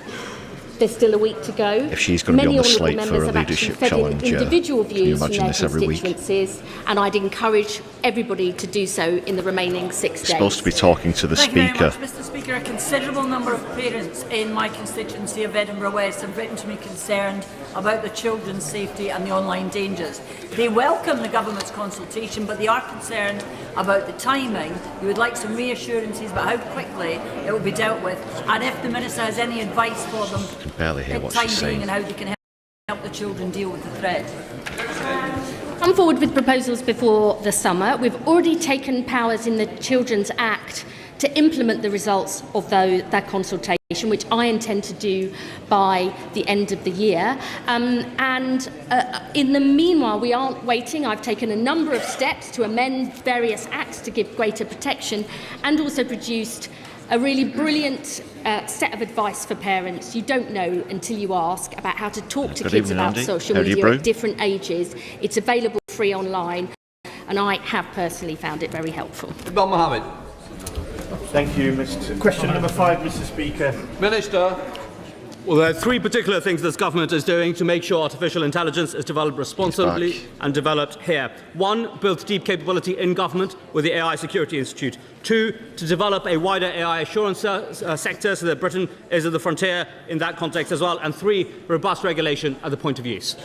There's still a week to go. If she's going to be on the slate for a leadership challenge, individual can you views from imagine their this every week? constituencies, and I'd encourage everybody to do so in the remaining 6 days. Supposed to be talking to the Thank Speaker. you very much, Mr. Speaker. A considerable number of parents in my constituency of Edinburgh West have written to me concerned about the children's safety and the online dangers. They welcome the government's consultation, but they are concerned about the timing. You would like some reassurances about how quickly it will be dealt with, and if the Minister has any advice for them Barely hear at what time she's being saying. and how they can help the children deal with the threat. Come forward with proposals before the summer. We've already taken powers in the Children's Act to implement the results of that consultation, which I intend to do by the end of the year. In the meanwhile, we aren't waiting. I've taken a number of steps to amend various acts to give greater protection, and also produced a really brilliant set of advice for parents. You don't know until you ask about how to talk to kids about social media at different ages. It's available free online, and I have personally found it very helpful. Bob Mohammed. Thank you, Mr. Question number 5, Mr. Speaker. Minister. Well, there are 3 particular things this government is doing to make sure artificial intelligence is developed responsibly and developed here. 1, build deep capability in government with the AI Security Institute. 2, to develop a wider AI assurance sector so that Britain is at the frontier in that context as well. And 3, robust regulation at the point of use.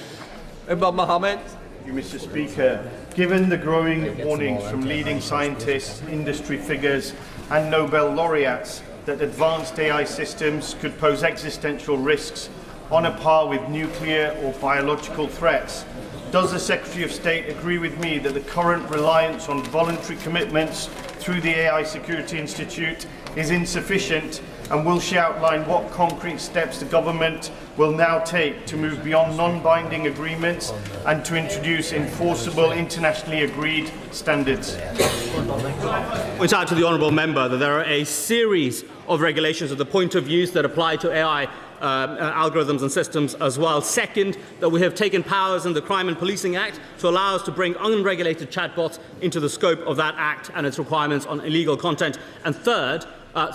Bob Mohammed. Thank you, Mr. Speaker. Given the growing warnings from leading scientists, industry figures and Nobel laureates that advanced AI systems could pose existential risks on a par with nuclear or biological threats, does the Secretary of State agree with me that the current reliance on voluntary commitments through the AI Security Institute is insufficient, and will she outline what concrete steps the government will now take to move beyond non-binding agreements and to introduce enforceable, internationally agreed standards? Point out to the honourable member that there are a series of regulations at the point of use that apply to AI algorithms and systems as well. Second, that we have taken powers in the Crime and Policing Act to allow us to bring unregulated chatbots into the scope of that Act and its requirements on illegal content. And third,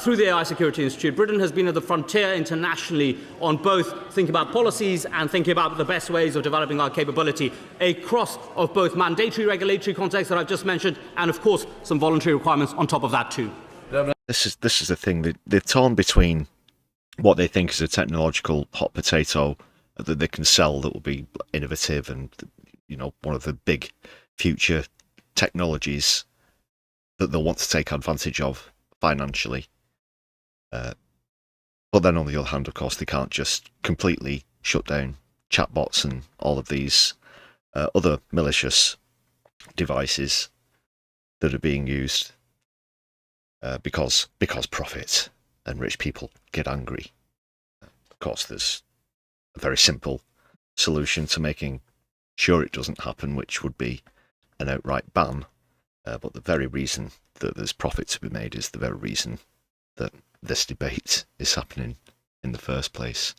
through the AI Security Institute, Britain has been at the frontier internationally on both thinking about policies and thinking about the best ways of developing our capability, a cross of both mandatory regulatory contexts that I've just mentioned and, of course, some voluntary requirements on top of that too. This is the thing. They're torn between what they think is a technological hot potato that they can sell that will be innovative and, you know, one of the big future technologies that they'll want to take advantage of financially. But then on the other hand, of course, they can't just completely shut down chatbots and all of these other malicious devices that are being used because profit and rich people get angry. Of course, there's a very simple solution to making sure it doesn't happen, which would be an outright ban. But the very reason that there's profit to be made is the very reason that this debate is happening in the first place.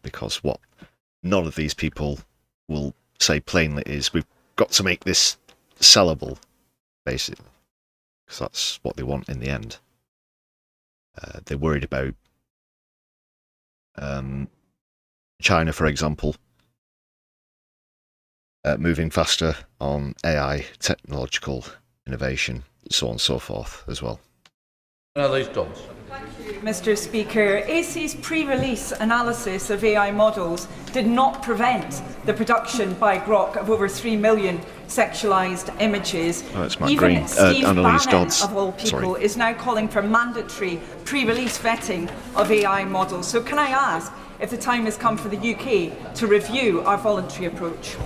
Because what none of these people will say plainly is, we've got to make this sellable, basically. Because that's what they want in the end. They're worried about China, for example, moving faster on AI technological innovation, so on and so forth as well. Mr. Speaker, AC's pre-release analysis of AI models did not prevent the production by Grok of over 3 million sexualised images. Even Steve Bannon, of all people, is now calling for mandatory pre-release vetting of AI models. So can I ask if the time has come for the UK to review our voluntary approach?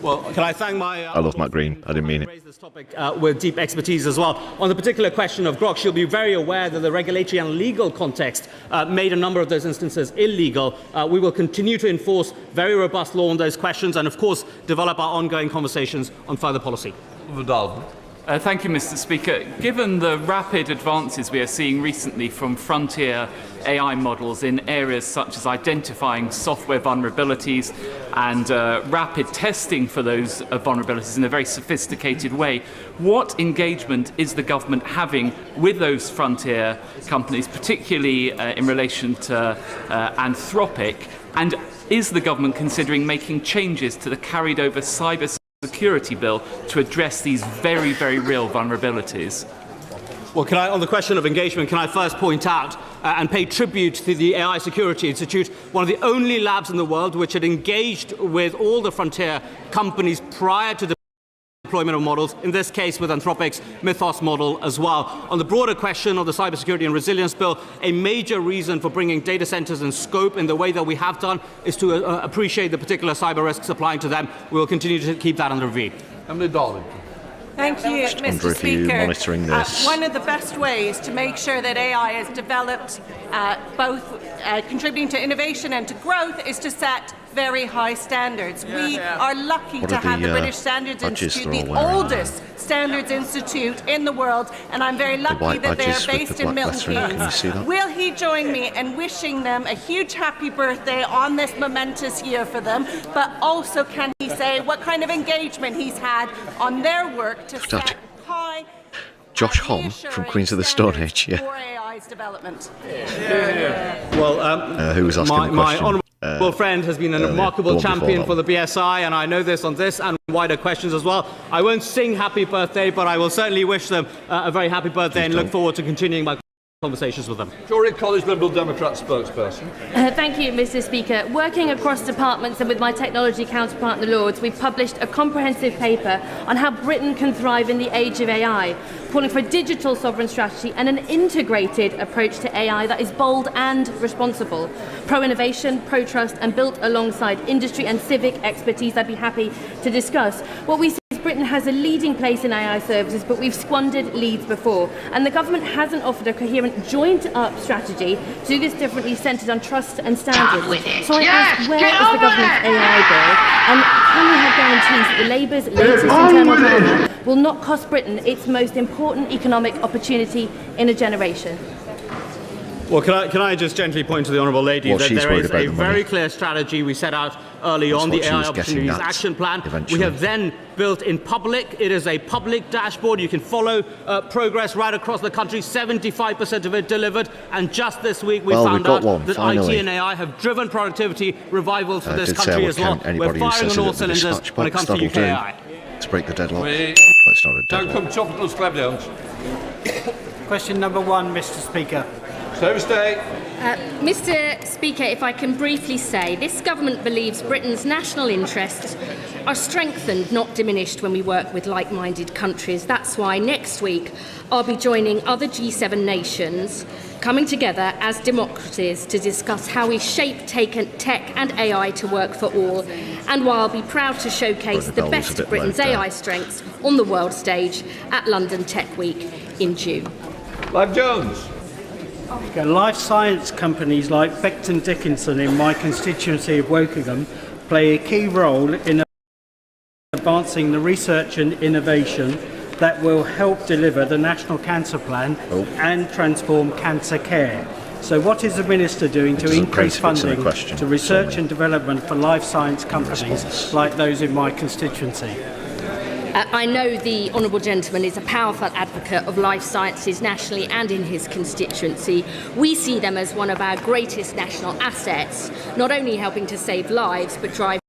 Well, can I thank my... I love Matt Green. I didn't mean it. Raise this topic with deep expertise as well. On the particular question of grok, she'll be very aware that the regulatory and legal context made a number of those instances illegal. We will continue to enforce very robust law on those questions and, of course, develop our ongoing conversations on further policy. Thank you, Mr. Speaker. Given the rapid advances we are seeing recently from frontier AI models in areas such as identifying software vulnerabilities and rapid testing for those vulnerabilities in a very sophisticated way, what engagement is the government having with those frontier companies, particularly in relation to Anthropic? And is the government considering making changes to the carried over cyber security bill to address these very, very real vulnerabilities? Well, on the question of engagement, can I first point out and pay tribute to the AI Security Institute, one of the only labs in the world which had engaged with all the frontier companies prior to the deployment of models, in this case with Anthropic's Mythos model as well. On the broader question of the Cybersecurity and Resilience Bill, a major reason for bringing data centres in scope in the way that we have done is to appreciate the particular cyber risks applying to them. We will continue to keep that under review. Thank you, Mr. Speaker. One of the best ways to make sure that AI is developed, both contributing to innovation and to growth, is to set very high standards. We are lucky to have the British Standards Institute, the oldest standards institute in the world, and I'm very lucky that they are based in Milton Keynes. Will he join me in wishing them a huge happy birthday on this momentous year for them, but also can he say what kind of engagement he's had on their work to set high Josh Homme from Queens of the Stone Age, for AI's development? Well, who was asking the question? Well, friend has been a remarkable champion for the BSI, and I know this on this and wider questions as well. I won't sing happy birthday, but I will certainly wish them a very happy birthday and look forward to continuing my conversations with them. Tory College Liberal Democrat spokesperson. Thank you, Mr. Speaker. Working across departments and with my technology counterpart in the Lords, we've published a comprehensive paper on how Britain can thrive in the age of AI, calling for a digital sovereign strategy and an integrated approach to AI that is bold and responsible, pro-innovation, pro-trust, and built alongside industry and civic expertise I'd be happy to discuss. What we see is Britain has a leading place in AI services, but we've squandered leads before, and the government hasn't offered a coherent joint-up strategy to do this differently, centred on trust and standards. So I ask, where is the government's AI bill, and can we have guarantees that the Labour's latest internal drama will not cost Britain its most important economic opportunity in a generation? Well, can I just gently point to the Honourable Lady that there is a very clear strategy we set out early on, the AI Opportunities Action Plan. We have then built in public. It is a public dashboard. You can follow progress right across the country. 75% of it delivered. And just this week we found out that IT and AI have driven productivity revival for this country as well. We're firing on all cylinders when it comes to UK AI. Let's break the deadlock. Let's not a deadlock. Question number 1, Mr. Speaker. Mr. Speaker, if I can briefly say, this government believes Britain's national interests are strengthened, not diminished, when we work with like-minded countries. That's why next week I'll be joining other G7 nations, coming together as democracies to discuss how we shape tech and AI to work for all, and why I'll be proud to showcase the best of Britain's AI strengths on the world stage at London Tech Week in June. Clive Jones. Life science companies like Becton Dickinson in my constituency of Wokingham play a key role in advancing the research and innovation that will help deliver the National Cancer Plan and transform cancer care. So what is the Minister doing to increase funding to research and development for life science companies like those in my constituency? I know the Honourable Gentleman is a powerful advocate of life sciences nationally and in his constituency. We see them as one of our greatest national assets, not only helping to save lives but drive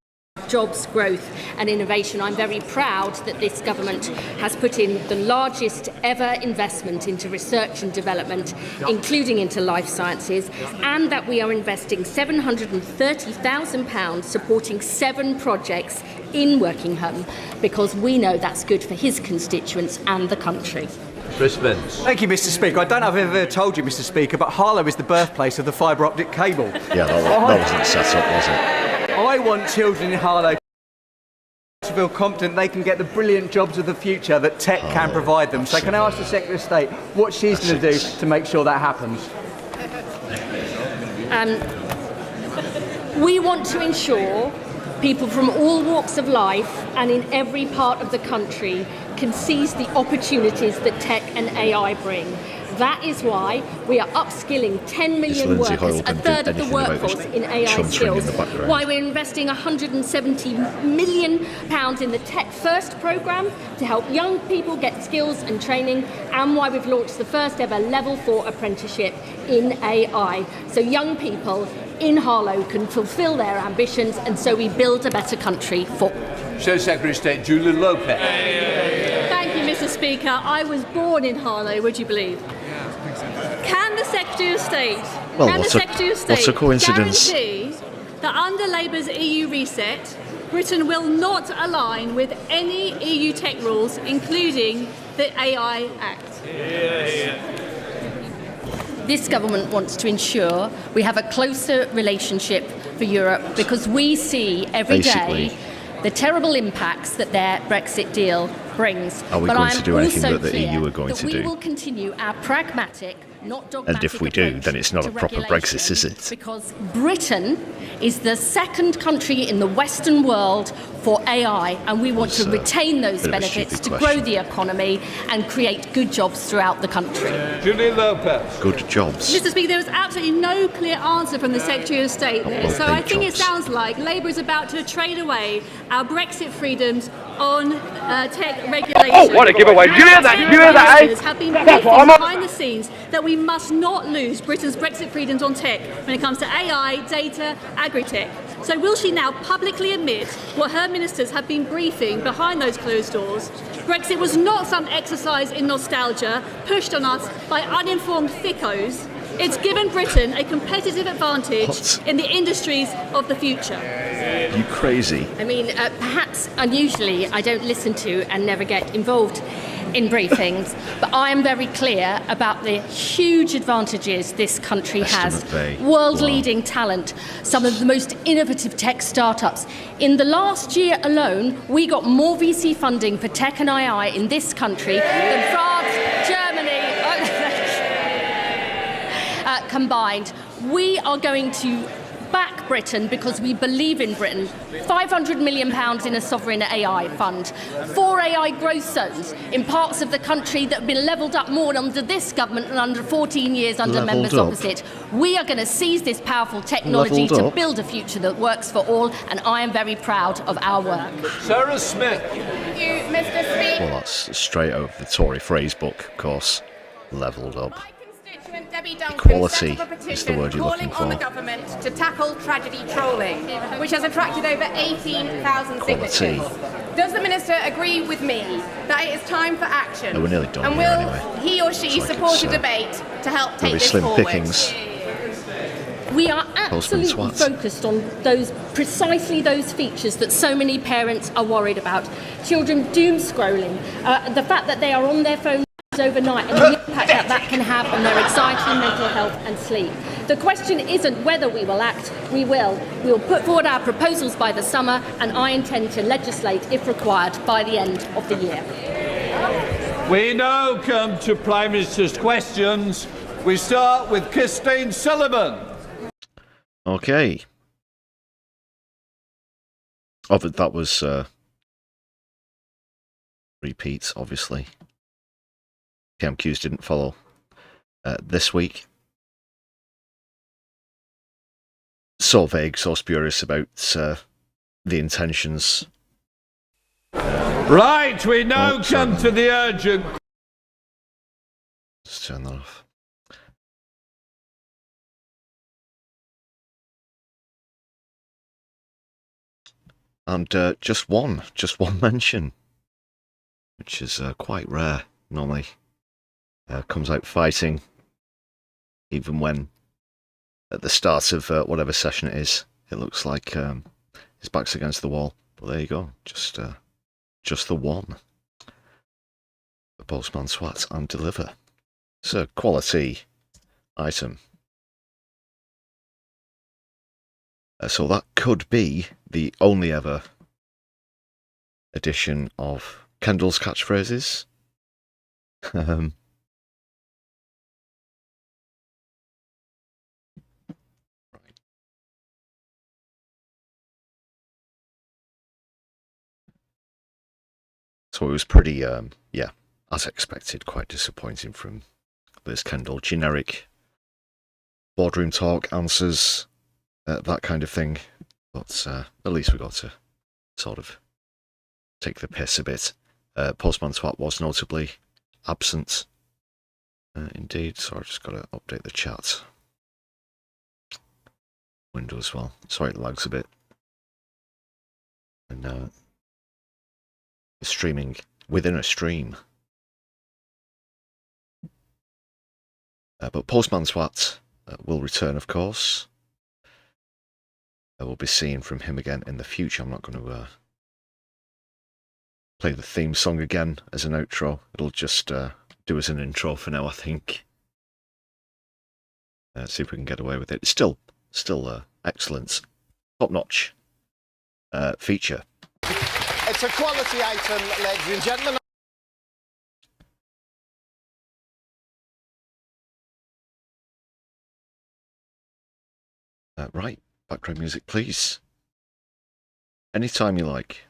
jobs, growth and innovation. I'm very proud that this government has put in the largest ever investment into research and development, including into life sciences, and that we are investing £730,000 supporting 7 projects in Wokingham, because we know that's good for his constituents and the country. Thank you, Mr. Speaker. I don't know if I've ever told you, Mr. Speaker, but Harlow is the birthplace of the fibre optic cable. Yeah, that wasn't set up, was it? I want children in Harlow feel confident they can get the brilliant jobs of the future that tech can provide them. So can I ask the Secretary of State what she's going to do to make sure that happens? We want to ensure people from all walks of life and in every part of the country can seize the opportunities that tech and AI bring. That is why we are upskilling 10 million workers, a third of the workforce, in AI skills. Why we're investing £170 million in the Tech First programme to help young people get skills and training, and why we've launched the first ever Level 4 apprenticeship in AI. So young people in Harlow can fulfil their ambitions, and so we build a better country for all. Show Secretary of State Julia Lopez. Thank you, Mr. Speaker. I was born in Harlow, would you believe? Can the Secretary of State, what's a coincidence? guarantee that under Labour's EU reset, Britain will not align with any EU tech rules, including the AI Act? This government wants to ensure we have a closer relationship for Europe because we see every day the terrible impacts that their Brexit deal brings. Are we going to do anything that the EU are going to do? We will continue our pragmatic, not dogmatic And if we do, then it's not a proper Brexit, is it? Because Britain is the second country in the Western world for AI, and we want to retain those benefits to grow the economy and create good jobs throughout the country. Julia Lopez. Good jobs. Mr. Speaker, there was absolutely no clear answer from the Secretary of State there. So I think it sounds like Labour is about to trade away our Brexit freedoms on tech regulation. Oh, what a giveaway. You hear that? You hear that, eh? Have been briefing behind the scenes that we must not lose Britain's Brexit freedoms on tech when it comes to AI, data, agri-tech. So will she now publicly admit what her ministers have been briefing behind those closed doors? Brexit was not some exercise in nostalgia pushed on us by uninformed thickos. It's given Britain a competitive advantage in the industries of the future. You crazy. I mean, perhaps unusually I don't listen to and never get involved in briefings, but I am very clear about the huge advantages this country has. World-leading talent, some of the most innovative tech startups. In the last year alone, we got more VC funding for tech and AI in this country than France, Germany, combined. We are going to back Britain because we believe in Britain. £500 million in a sovereign AI fund. 4 AI growth zones in parts of the country that have been levelled up more under this government than under 14 years under members opposite. We are going to seize this powerful technology to build a future that works for all, and I am very proud of our work. Sarah Smith. Thank you, Mr. Speaker. Well, that's straight out of the Tory phrase book, of course. Levelled up. Equality is the word you're looking for. On the government to tackle tragedy trolling, which has attracted over 18,000 signatures. Does the Minister agree with me that it is time for action? No, we're nearly done and here will anyway. he or she support a debate to help take this slim forward? pickings. We are absolutely focused on precisely those features that so many parents are worried about. Children doom scrolling, the fact that they are on their phones overnight and the impact that can have on their anxiety, mental health and sleep. The question isn't whether we will act, we will. We will put forward our proposals by the summer, and I intend to legislate, if required, by the end of the year. We now come to Prime Minister's questions. We start with Christine Sullivan. Okay. Oh, but that was repeats, obviously. PMQs didn't follow this week. So vague, so spurious about the intentions. Right, we now come to the urgent. Let's turn that off. And just one mention, which is quite rare. Normally comes out fighting, even when at the start of whatever session it is, it looks like his back's against the wall. But there you go, just the one. The Postman Tw and deliver. It's a quality item. So that could be the only ever edition of Kendall's Catchphrases. So it was pretty, yeah, as expected, quite disappointing from Liz Kendall. Generic boardroom talk, answers, that kind of thing. But at least we got to sort of take the piss a bit. Postman Tw was notably absent. Indeed, so I've just got to update the chat window as well. Sorry, it lags a bit. And streaming within a stream. But Postman Tw will return, of course. We'll be seeing from him again in the future. I'm not going to play the theme song again as an outro. It'll just do as an intro for now, I think. See if we can get away with it. It's still excellent, top-notch feature. It's a quality item, ladies and gentlemen. Right, background music, please. Anytime you like.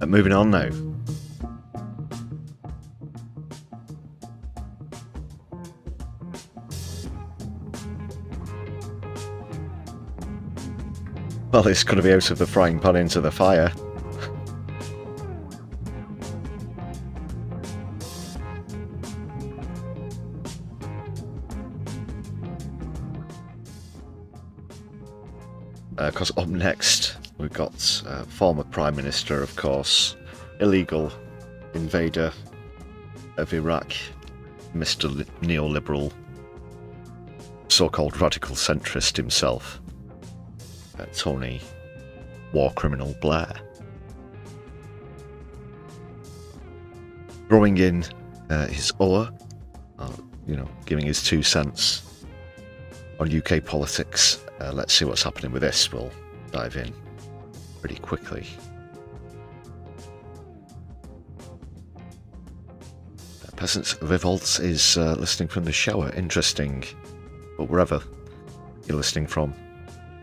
Moving on now. Well, it's going to be out of the frying pan into the fire. Because up next, we've got former Prime Minister, of course, illegal invader of Iraq, Mr. Neoliberal, so-called radical centrist himself, Tony War Criminal Blair. Throwing in his oar, giving his 2 cents on UK politics. Let's see what's happening with this. We'll dive in pretty quickly. Peasants Revolts is listening from the shower. Interesting. But wherever you're listening from,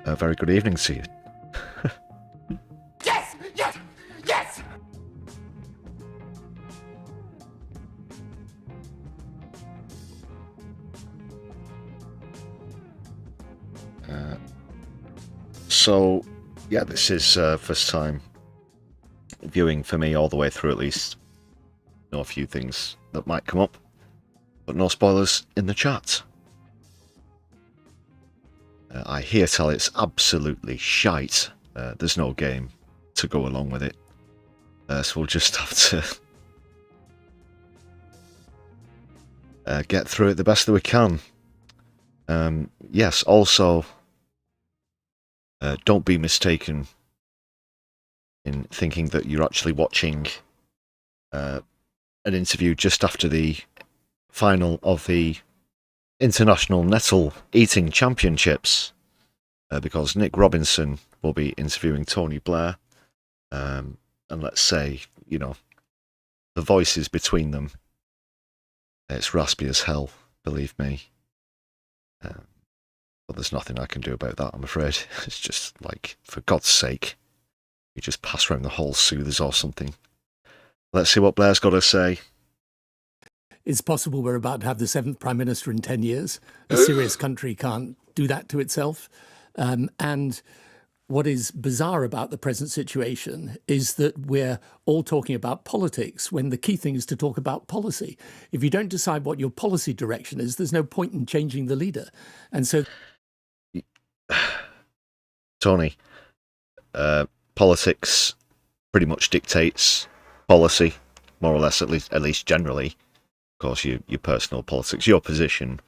a very good evening to you. Yes! Yes! Yes! So, yeah, this is first time viewing for me all the way through, at least. Know a few things that might come up, but no spoilers in the chat. I hear tell it's absolutely shite. There's no game to go along with it. So we'll just have to get through it the best that we can. Yes, also, don't be mistaken in thinking that you're actually watching an interview just after the final of the International Nettle Eating Championships, because Nick Robinson will be interviewing Tony Blair, and let's say, the voices between them, it's raspy as hell, believe me. But there's nothing I can do about that, I'm afraid. It's just like, for God's sake, you just pass around the whole soothers or something. Let's see what Blair's got to say. It's possible we're about to have the 7th Prime Minister in 10 years. A serious country can't do that to itself. And what is bizarre about the present situation is that we're all talking about politics when the key thing is to talk about policy. If you don't decide what your policy direction is, there's no point in changing the leader. And so... Tony, politics pretty much dictates policy, more or less, at least generally. Of course, your personal politics, your position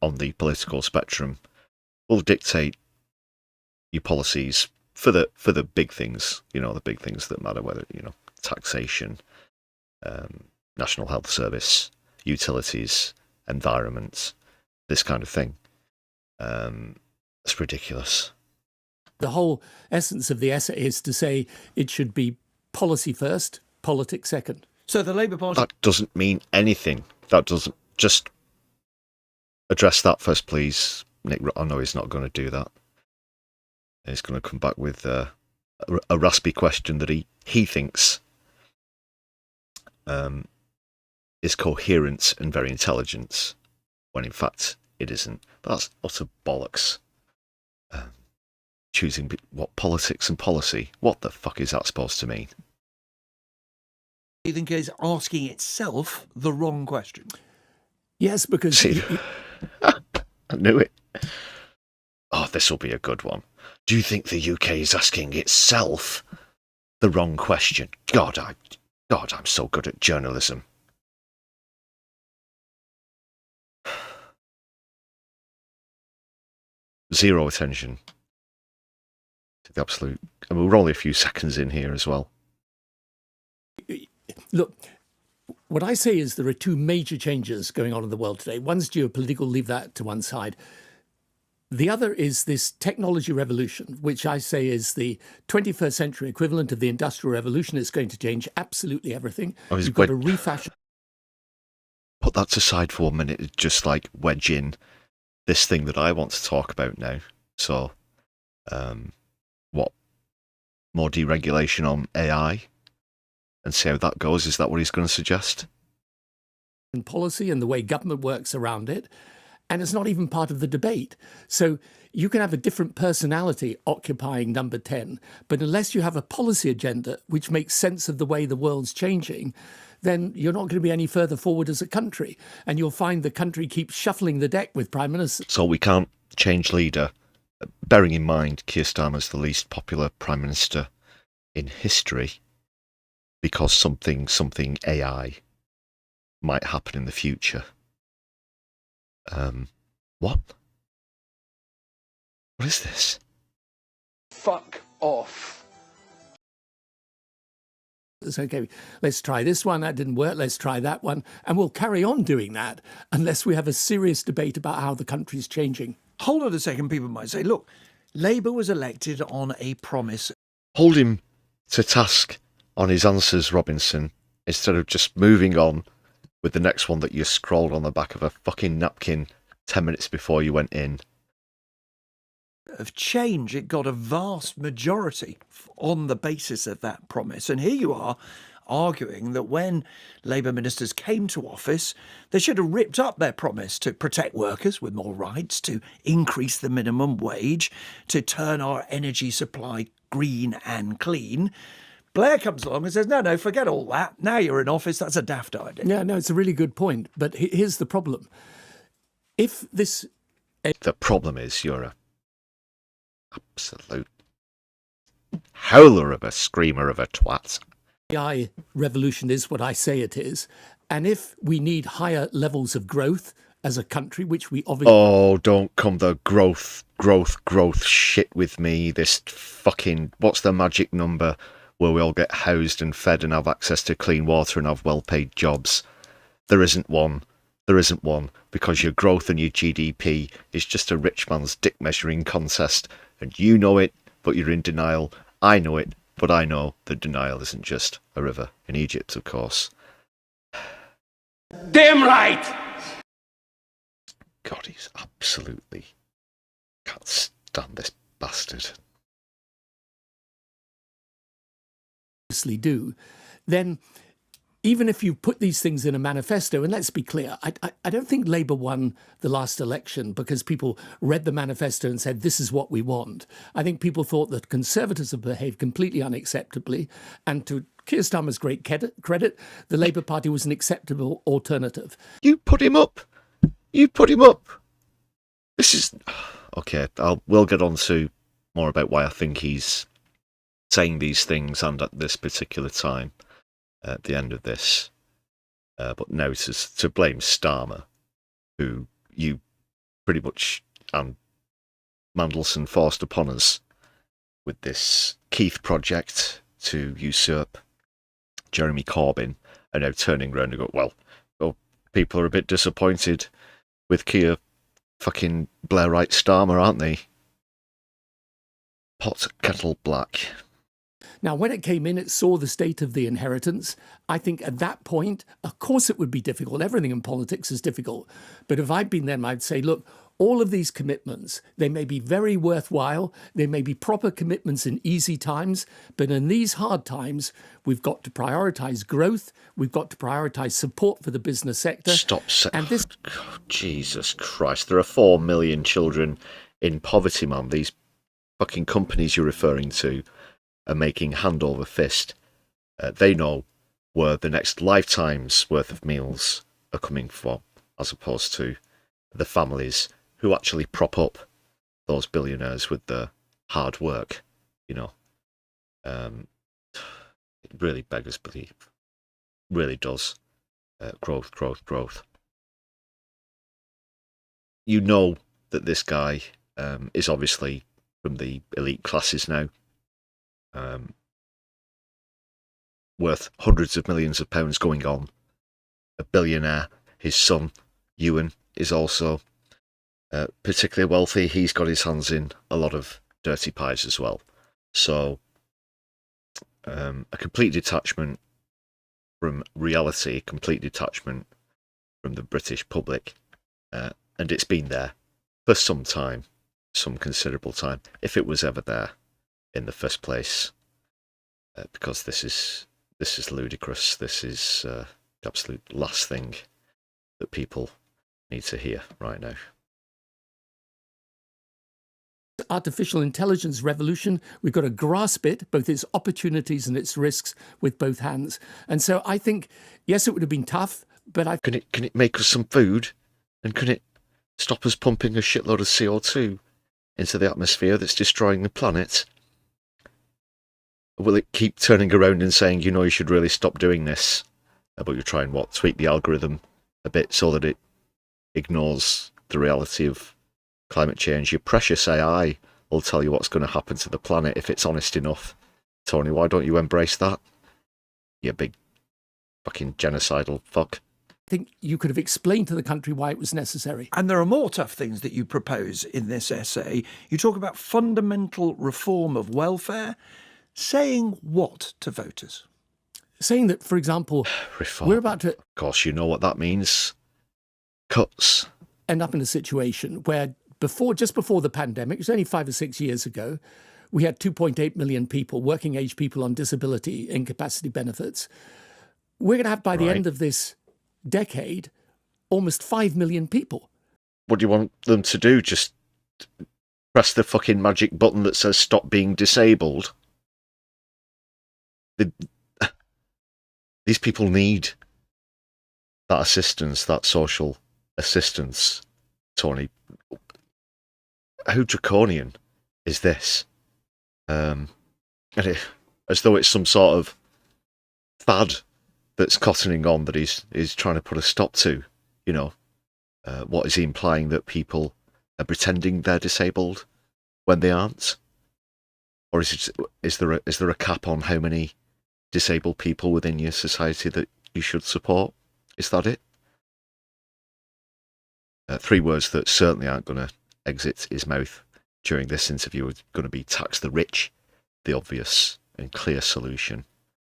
on the political spectrum will dictate your policies for the big things, the big things that matter, whether, taxation, National Health Service, utilities, environment, this kind of thing. It's ridiculous. The whole essence of the essay is to say it should be policy first, politics second. So the Labour Party... That doesn't mean anything. That doesn't... Just address that first, please, Nick. I know he's not going to do that. He's going to come back with a raspy question that he thinks is coherent and very intelligent, when in fact it isn't. But that's utter bollocks. Choosing what politics and policy, what the fuck is that supposed to mean? You think is asking itself the wrong question? Yes, because... See, I knew it. Oh, this will be a good one. Do you think the UK is asking itself the wrong question? God, I'm so good at journalism. Zero attention to the absolute... I mean, we're only a few seconds in here as well. Look, what I say is there are two major changes going on in the world today. One's geopolitical, leave that to one side. The other is this technology revolution, which I say is the 21st century equivalent of the Industrial Revolution. It's going to change absolutely everything. You've got to refashion... Put that aside for 1 minute, just like wedge in this thing that I want to talk about now. So, what? More deregulation on AI? And see how that goes? Is that what he's going to suggest? Policy and the way government works around it. And it's not even part of the debate. So you can have a different personality occupying number 10, but unless you have a policy agenda which makes sense of the way the world's changing, then you're not going to be any further forward as a country. And you'll find the country keeps shuffling the deck with prime ministers. So we can't change leader, bearing in mind Keir Starmer's the least popular prime minister in history, because something AI might happen in the future. What? What is this? Fuck off. It's okay, let's try this one, that didn't work, let's try that one. And we'll carry on doing that unless we have a serious debate about how the country's changing. Hold on a second, people might say, look, Labour was elected on a promise. Hold him to task on his answers, Robinson, instead of just moving on with the next one that you scrolled on the back of a fucking napkin 10 minutes before you went in. Of change, it got a vast majority on the basis of that promise. And here you are arguing that when Labour ministers came to office, they should have ripped up their promise to protect workers with more rights, to increase the minimum wage, to turn our energy supply green and clean. Blair comes along and says, no, forget all that. Now you're in office, that's a daft idea. Yeah, no, it's a really good point. But here's the problem. If this... The problem is you're a absolute howler of a screamer of a twat. AI revolution is what I say it is. And if we need higher levels of growth as a country, which we obviously... Oh, don't come the growth shit with me. This fucking... What's the magic number where we all get housed and fed and have access to clean water and have well-paid jobs? There isn't one. There isn't one, because your growth and your GDP is just a rich man's dick measuring contest. And you know it, but you're in denial. I know it, but I know that denial isn't just a river in Egypt, of course. Damn right! God, he's absolutely... Can't stand this bastard. Do, then even if you put these things in a manifesto, and let's be clear, I don't think Labour won the last election because people read the manifesto and said, this is what we want. I think people thought that Conservatives have behaved completely unacceptably, and to Keir Starmer's great credit, the Labour Party was an acceptable alternative. You put him up. You put him up. This is... Okay, we'll get on to more about why I think he's saying these things and at this particular time at the end of this. But now to blame Starmer, who you pretty much and Mandelson forced upon us with this Keith project to usurp Jeremy Corbyn, and now turning around and go, well, people are a bit disappointed with Keir fucking Blairite Starmer, aren't they? Pot kettle black. Now, when it came in, it saw the state of the inheritance. I think at that point, of course it would be difficult. Everything in politics is difficult. But if I'd been them, I'd say, look, all of these commitments, they may be very worthwhile. They may be proper commitments in easy times. But in these hard times, we've got to prioritise growth. We've got to prioritise support for the business sector. And this... Oh, Jesus Christ. There are 4 million children in poverty, man. These fucking companies you're referring to are making hand over fist. They know where the next lifetime's worth of meals are coming from, as opposed to the families who actually prop up those billionaires with their hard work, you know. It really beggars belief. Really does. Growth, growth, growth. You know that this guy is obviously from the elite classes now. Worth hundreds of millions of pounds going on. A billionaire. His son, Ewan, is also particularly wealthy. He's got his hands in a lot of dirty pies as well. So, a complete detachment from reality, a complete detachment from the British public. And it's been there for some time, some considerable time, if it was ever there in the first place, because this is ludicrous. This is the absolute last thing that people need to hear right now. Artificial intelligence revolution, we've got to grasp it, both its opportunities and its risks, with both hands. And so I think, yes, it would have been tough, but I... Can it make us some food? And can it stop us pumping a shitload of CO2 into the atmosphere that's destroying the planet? Or will it keep turning around and saying, you know, you should really stop doing this? But you try and, tweak the algorithm a bit so that it ignores the reality of climate change. Your precious AI will tell you what's going to happen to the planet if it's honest enough. Tony, why don't you embrace that? You big fucking genocidal fuck. I think you could have explained to the country why it was necessary. And there are more tough things that you propose in this essay. You talk about fundamental reform of welfare. Saying what to voters? Saying that, for example, reform. We're about to... Of course, you know what that means. Cuts. End up in a situation where just before the pandemic, it was only 5 or 6 years ago, we had 2.8 million people, working age people on disability, incapacity benefits. We're going to have, by the end of this decade, almost 5 million people. What do you want them to do? Just press the fucking magic button that says stop being disabled? These people need that assistance, that social assistance, Tony. How draconian is this? As though it's some sort of fad that's cottoning on that he's trying to put a stop to. You know, what is he implying, that people are pretending they're disabled when they aren't? Or is there a cap on how many disabled people within your society that you should support? Is that it? 3 words that certainly aren't going to exit his mouth during this interview are going to be tax the rich, the obvious and clear solution.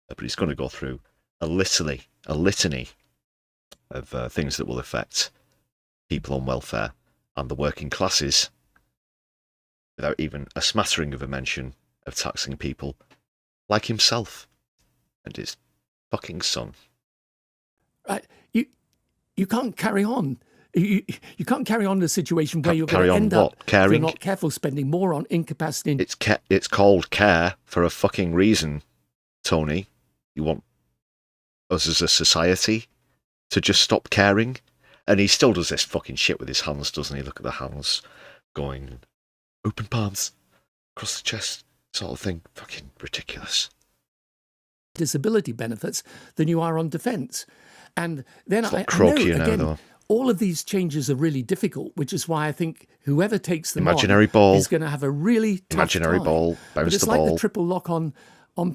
But he's going to go through a litany of things that will affect people on welfare and the working classes, without even a smattering of a mention of taxing people like himself and his fucking son. Right. You can't carry on. You can't carry on in a situation where you're going to end up, if you're not careful, spending more on incapacity. It's called care for a fucking reason, Tony. You want us as a society to just stop caring? And he still does this fucking shit with his hands, doesn't he? Look at the hands going open palms across the chest sort of thing. Fucking ridiculous. Disability benefits than you are on defence. And then I know, again, though. All of these changes are really difficult, which is why I think whoever takes them Imaginary ball is going to have a really tough Imaginary time. ball, bounce but it's the like ball. the triple lock on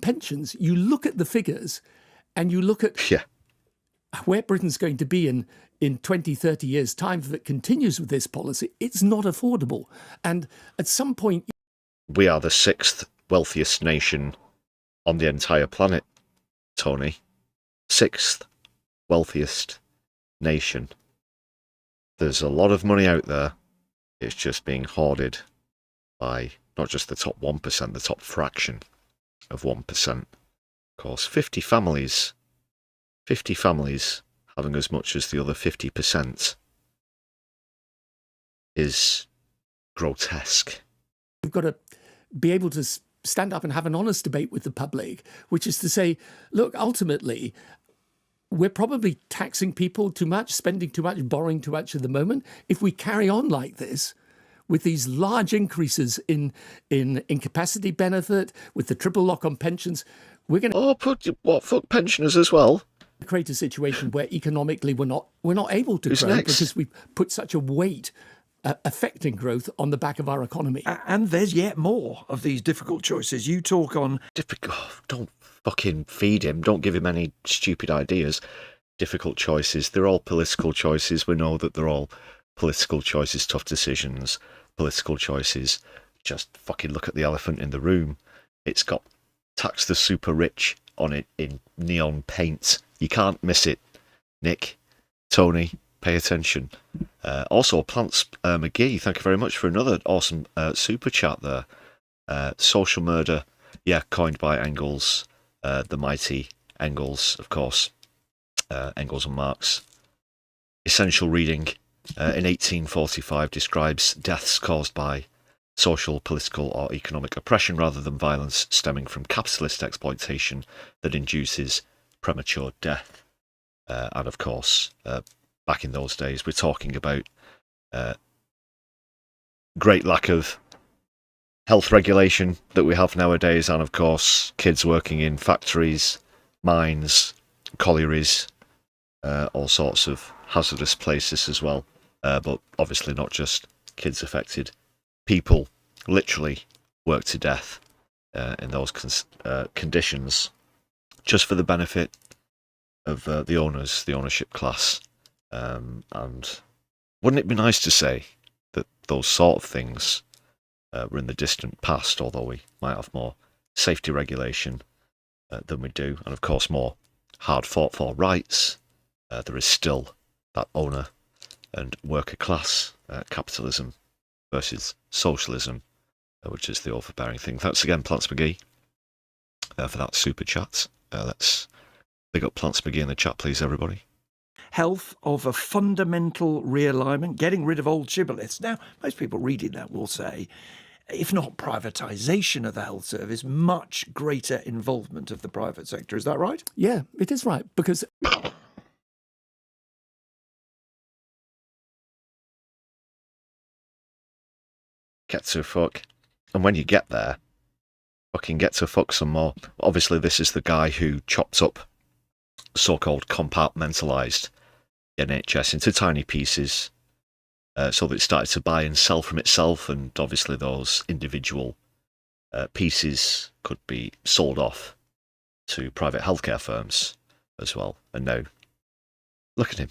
pensions. You look at the figures and you look at where Britain's going to be in 20, 30 years' time if it continues with this policy. It's not affordable. And at some point... we are the 6th wealthiest nation on the entire planet, Tony. 6th wealthiest nation. There's a lot of money out there. It's just being hoarded by not just the top 1%, the top fraction of 1%. Of course, 50 families having as much as the other 50% is grotesque. We've got to be able to stand up and have an honest debate with the public, which is to say, look, ultimately, we're probably taxing people too much, spending too much, borrowing too much at the moment. If we carry on like this, with these large increases in incapacity benefit, with the triple lock on pensions, we're going to fuck pensioners as well. Create a situation where economically we're not able to grow because we've put such a weight affecting growth on the back of our economy. And there's yet more of these difficult choices. You talk on... Don't fucking feed him. Don't give him any stupid ideas. Difficult choices. They're all political choices. We know that they're all political choices, tough decisions, political choices. Just fucking look at the elephant in the room. It's got tax the super rich on it in neon paint. You can't miss it. Nick, Tony, pay attention. Also, Plants McGee, thank you very much for another awesome super chat there. Social murder, yeah, coined by Engels, the mighty Engels, of course. Engels and Marx. Essential reading in 1845 describes deaths caused by social, political or economic oppression rather than violence stemming from capitalist exploitation that induces premature death. And of course, back in those days, we're talking about great lack of health regulation that we have nowadays, and of course, kids working in factories, mines, collieries, all sorts of hazardous places as well. But obviously not just kids affected. People literally work to death in those conditions just for the benefit of the owners, the ownership class. And wouldn't it be nice to say that those sort of things were in the distant past, although we might have more safety regulation than we do, and of course more hard fought for rights. There is still that owner and worker class capitalism versus socialism, which is the overbearing thing. Thanks again, Plants McGee, for that super chat. Let's big up Plants McGee in the chat, please, everybody. Health of a fundamental realignment, getting rid of old shibboleths. Now, most people reading that will say, if not privatisation of the health service, much greater involvement of the private sector. Is that right? Yeah, it is right, because... Get to fuck. And when you get there, fucking get to fuck some more. Obviously, this is the guy who chopped up so-called compartmentalised NHS into tiny pieces so that it started to buy and sell from itself, and obviously those individual pieces could be sold off to private healthcare firms as well. And now, look at him.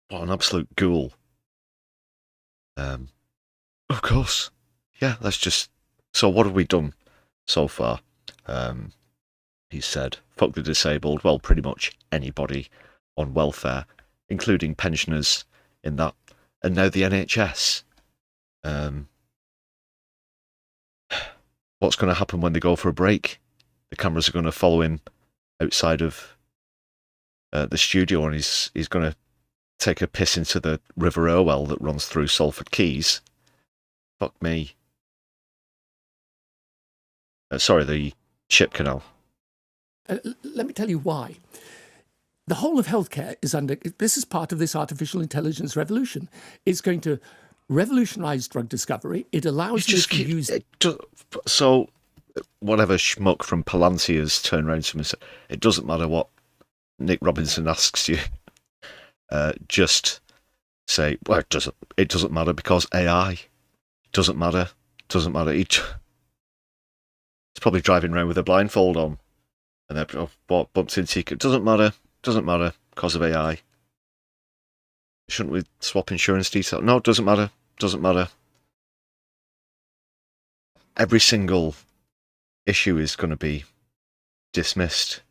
What an absolute ghoul. Of course. Yeah, that's just... So what have we done so far? He said, fuck the disabled. Well, pretty much anybody on welfare, including pensioners in that. And now the NHS. What's going to happen when they go for a break? The cameras are going to follow him outside of the studio, and he's going to take a piss into the River Irwell that runs through Salford Quays. Fuck me. Sorry, the Ship Canal. Let me tell you why. The whole of healthcare is under... This is part of this artificial intelligence revolution. It's going to revolutionise drug discovery. It allows you to use... So, whatever schmuck from Palantir has turned around to me and said, it doesn't matter what Nick Robinson asks you. Just say, well, it doesn't matter because AI. Doesn't matter. He's probably driving around with a blindfold on. And then bumped into you. Doesn't matter because of AI. Shouldn't we swap insurance details? No, doesn't matter. every single issue is going to be dismissed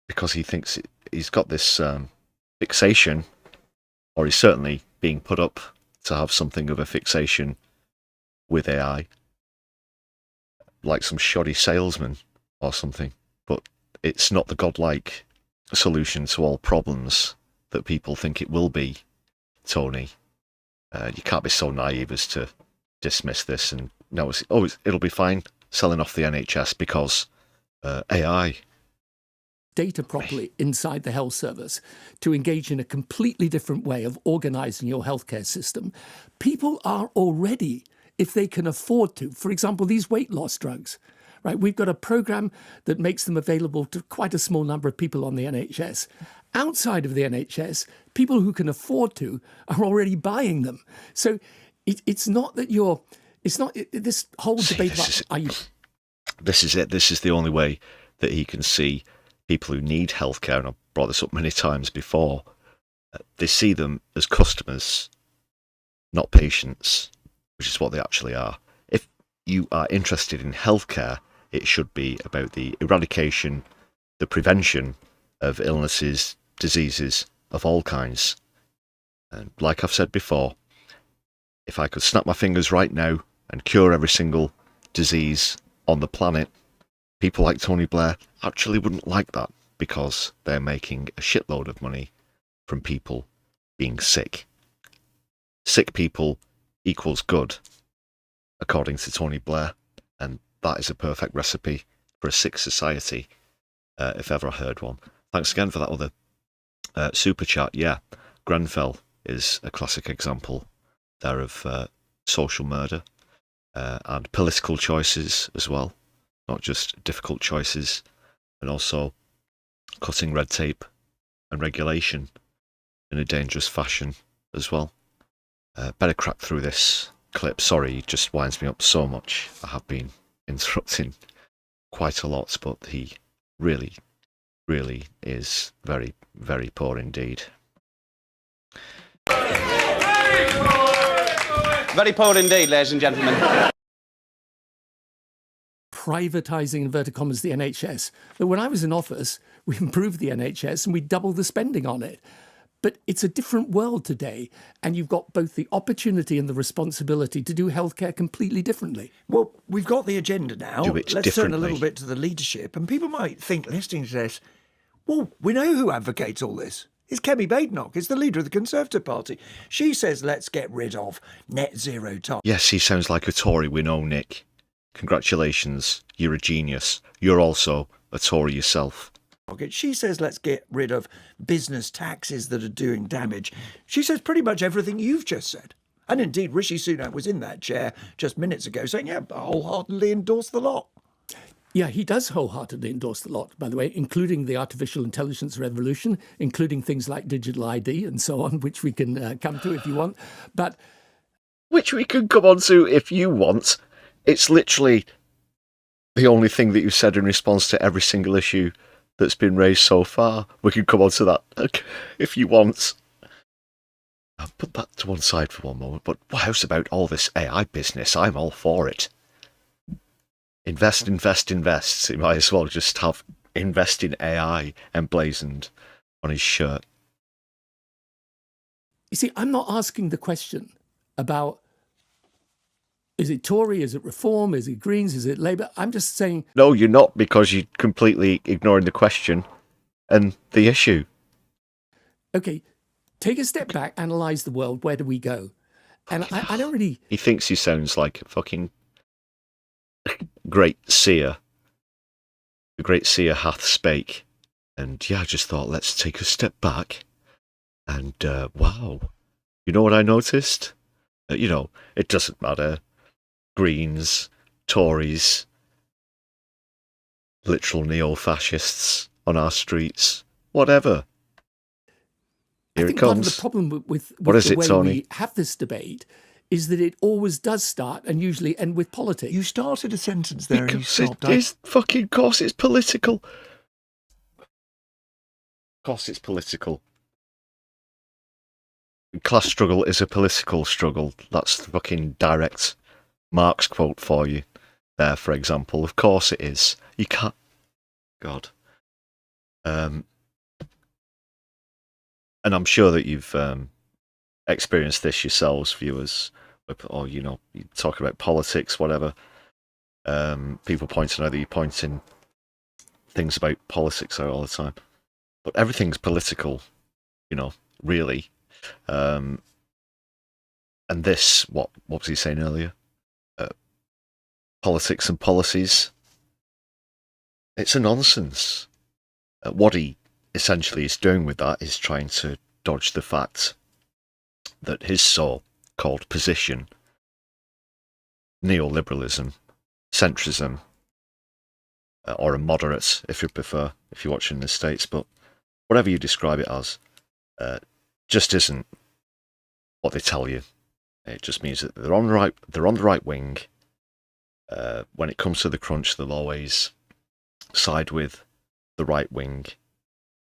because he thinks he's got this fixation, or he's certainly being put up to have something of a fixation with AI, like some shoddy salesman or something. But it's not the godlike solution to all problems that people think it will be, Tony. You can't be so naive as to dismiss this and no, it'll be fine selling off the NHS because AI. Data properly inside the health service to engage in a completely different way of organising your healthcare system. People are already, if they can afford to, for example, these weight loss drugs, right? We've got a programme that makes them available to quite a small number of people on the NHS. Outside of the NHS, people who can afford to are already buying them. So it's not that you're, it's not this whole debate about, are you... This is it. This is the only way that he can see people who need healthcare, and I've brought this up many times before. They see them as customers, not patients, which is what they actually are. If you are interested in healthcare, it should be about the eradication, the prevention of illnesses, diseases of all kinds. And like I've said before, if I could snap my fingers right now and cure every single disease on the planet, people like Tony Blair actually wouldn't like that because they're making a shitload of money from people being sick. Sick people equals good, according to Tony Blair, and that is a perfect recipe for a sick society, if ever I heard one. Thanks again for that other super chat. Yeah, Grenfell is a classic example there of social murder and political choices as well. Not just difficult choices, and also cutting red tape and regulation in a dangerous fashion as well. Better crack through this clip. Sorry, it just winds me up so much. I have been interrupting quite a lot, but he really, really is very, very poor indeed. Very poor indeed, ladies and gentlemen. Privatising, inverted commas, the NHS. But when I was in office, we improved the NHS and we doubled the spending on it. But it's a different world today, and you've got both the opportunity and the responsibility to do healthcare completely differently. Well, we've got the agenda now. Let's turn a little differently. bit to the leadership, and people might think, listening to this, well, we know who advocates all this. It's Kemi Badenoch. It's the leader of the Conservative Party. She says, let's get rid of net zero targets. Yes, he sounds like a Tory we know, Nick. Congratulations, you're a genius. You're also a Tory yourself. She says let's get rid of business taxes that are doing damage. She says pretty much everything you've just said. And indeed, Rishi Sunak was in that chair just minutes ago saying, yeah, I wholeheartedly endorse the lot. Yeah, he does wholeheartedly endorse the lot, by the way, including the artificial intelligence revolution, including things like digital ID and so on, which we can come to if you want. But which we can come on to if you want. It's literally the only thing that you've said in response to every single issue that's been raised so far. We can come on to that if you want. I'll put that to one side for one moment, but how's about all this AI business? I'm all for it. Invest. He might as well just have invest in AI emblazoned on his shirt. You see, I'm not asking the question about is it Tory, is it Reform, is it Greens, is it Labour? I'm just saying... No, you're not, because you're completely ignoring the question and the issue. Okay, take a step back, analyse the world, where do we go? And I don't really... He thinks he sounds like a fucking great seer. The great seer hath spake. And yeah, I just thought, let's take a step back. And wow, you know what I noticed? It doesn't matter. Greens, Tories, literal neo-fascists on our streets, whatever. Here it comes. Part of the problem with what is the it, way Tony? we have this debate is that it always does start and usually end with politics. You started a sentence there and you stopped. It is fucking course it's political. Of course it's political. Class struggle is a political struggle. That's the fucking direct Marx quote for you. there, for example. Of course it is. You can't... God. And I'm sure that you've experienced this yourselves, viewers, or, you know, you talk about politics, whatever. People pointing out that you're pointing things about politics out all the time. But everything's political, you know, really. And this, what was he saying earlier? Politics and policies. It's a nonsense. What he essentially is doing with that is trying to dodge the fact that his so-called position, neoliberalism, centrism, or a moderate, if you prefer, if you're watching in the States, but whatever you describe it as, just isn't what they tell you. It just means that they're on the right wing. When it comes to the crunch, they'll always side with the right wing,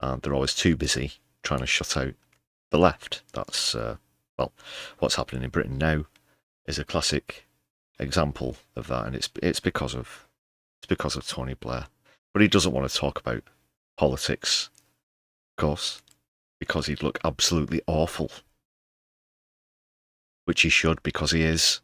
and they're always too busy trying to shut out the left. That's well, what's happening in Britain now is a classic example of that, and it's because of Tony Blair. But he doesn't want to talk about politics, of course, because he'd look absolutely awful, which he should, because he is.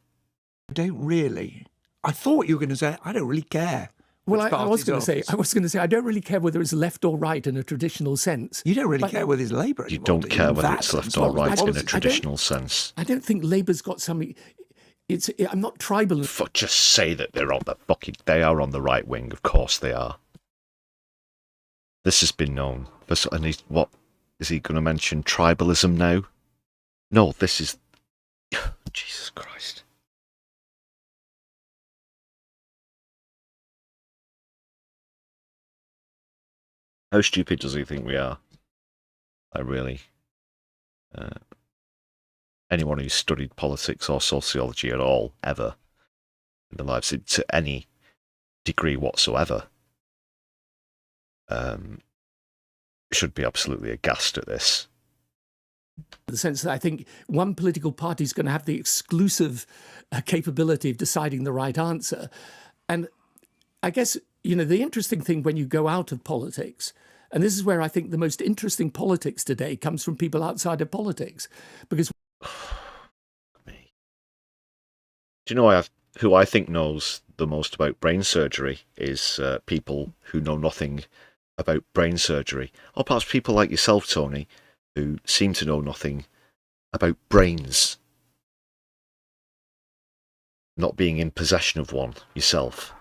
I don't really. I thought you were going to say, I don't really care. Well, I was going to say, I don't really care whether it's left or right in a traditional sense. You don't really care whether it's Labour anymore. You don't care whether it's left or right in a traditional sense. I don't think Labour's got something... I'm not tribal. Just say that they are on the right wing. Of course they are. This has been known. And what is he going to mention? Tribalism now? No, this is... Jesus Christ. How stupid does he think we are? I really... anyone who's studied politics or sociology at all, ever, in their lives, to any degree whatsoever, should be absolutely aghast at this. In the sense that I think one political party is going to have the exclusive capability of deciding the right answer. And I guess, you know, the interesting thing when you go out of politics, and this is where I think the most interesting politics today comes from people outside of politics, because... Do you know who I think knows the most about brain surgery is people who know nothing about brain surgery, or perhaps people like yourself, Tony, who seem to know nothing about brains, not being in possession of one yourself.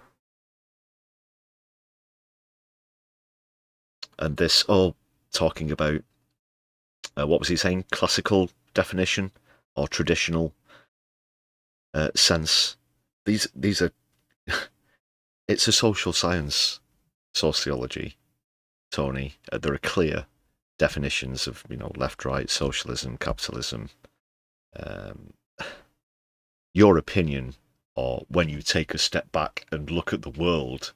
And this, talking about, what was he saying, classical definition or traditional sense. These are, it's a social science, sociology, Tony. There are clear definitions of, you know, left, right, socialism, capitalism. Your opinion, or when you take a step back and look at the world,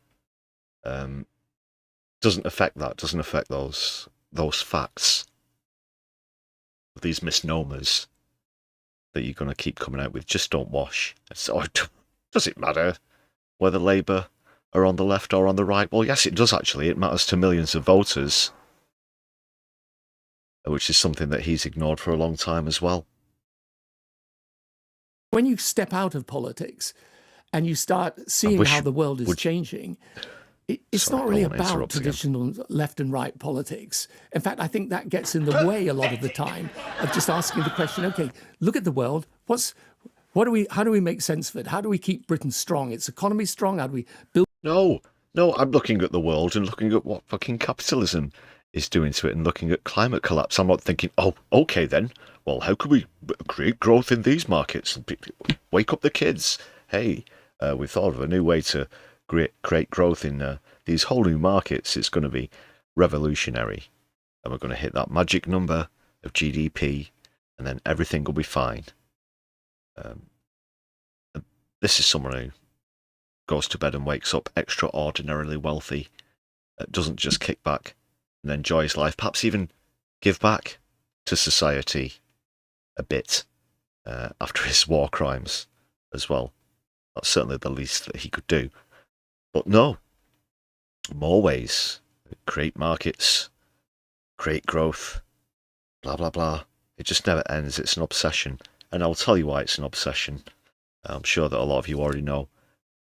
doesn't affect that, doesn't affect those facts, these misnomers that you're going to keep coming out with. Just don't wash. So, does it matter whether Labour are on the left or on the right? Well, yes, it does actually. It matters to millions of voters, which is something that he's ignored for a long time as well. When you step out of politics and you start seeing how the world is changing, it's not really about traditional left and right politics. In fact, I think that gets in the way a lot of the time of just asking the question, okay, look at the world. How do we make sense of it? How do we keep Britain strong? Its economy strong? How do we build... No, I'm looking at the world and looking at what fucking capitalism is doing to it and looking at climate collapse. I'm not thinking, okay then, well, how can we create growth in these markets? Wake up the kids. Hey, we thought of a new way to create growth in these whole new markets. It's going to be revolutionary, and we're going to hit that magic number of GDP, and then everything will be fine. This is someone who goes to bed and wakes up extraordinarily wealthy, doesn't just kick back and enjoy his life, perhaps even give back to society a bit after his war crimes as well. That's certainly the least that he could do. But no, more ways. Create markets, create growth, blah, blah, blah. It just never ends. It's an obsession. And I'll tell you why it's an obsession. I'm sure that a lot of you already know.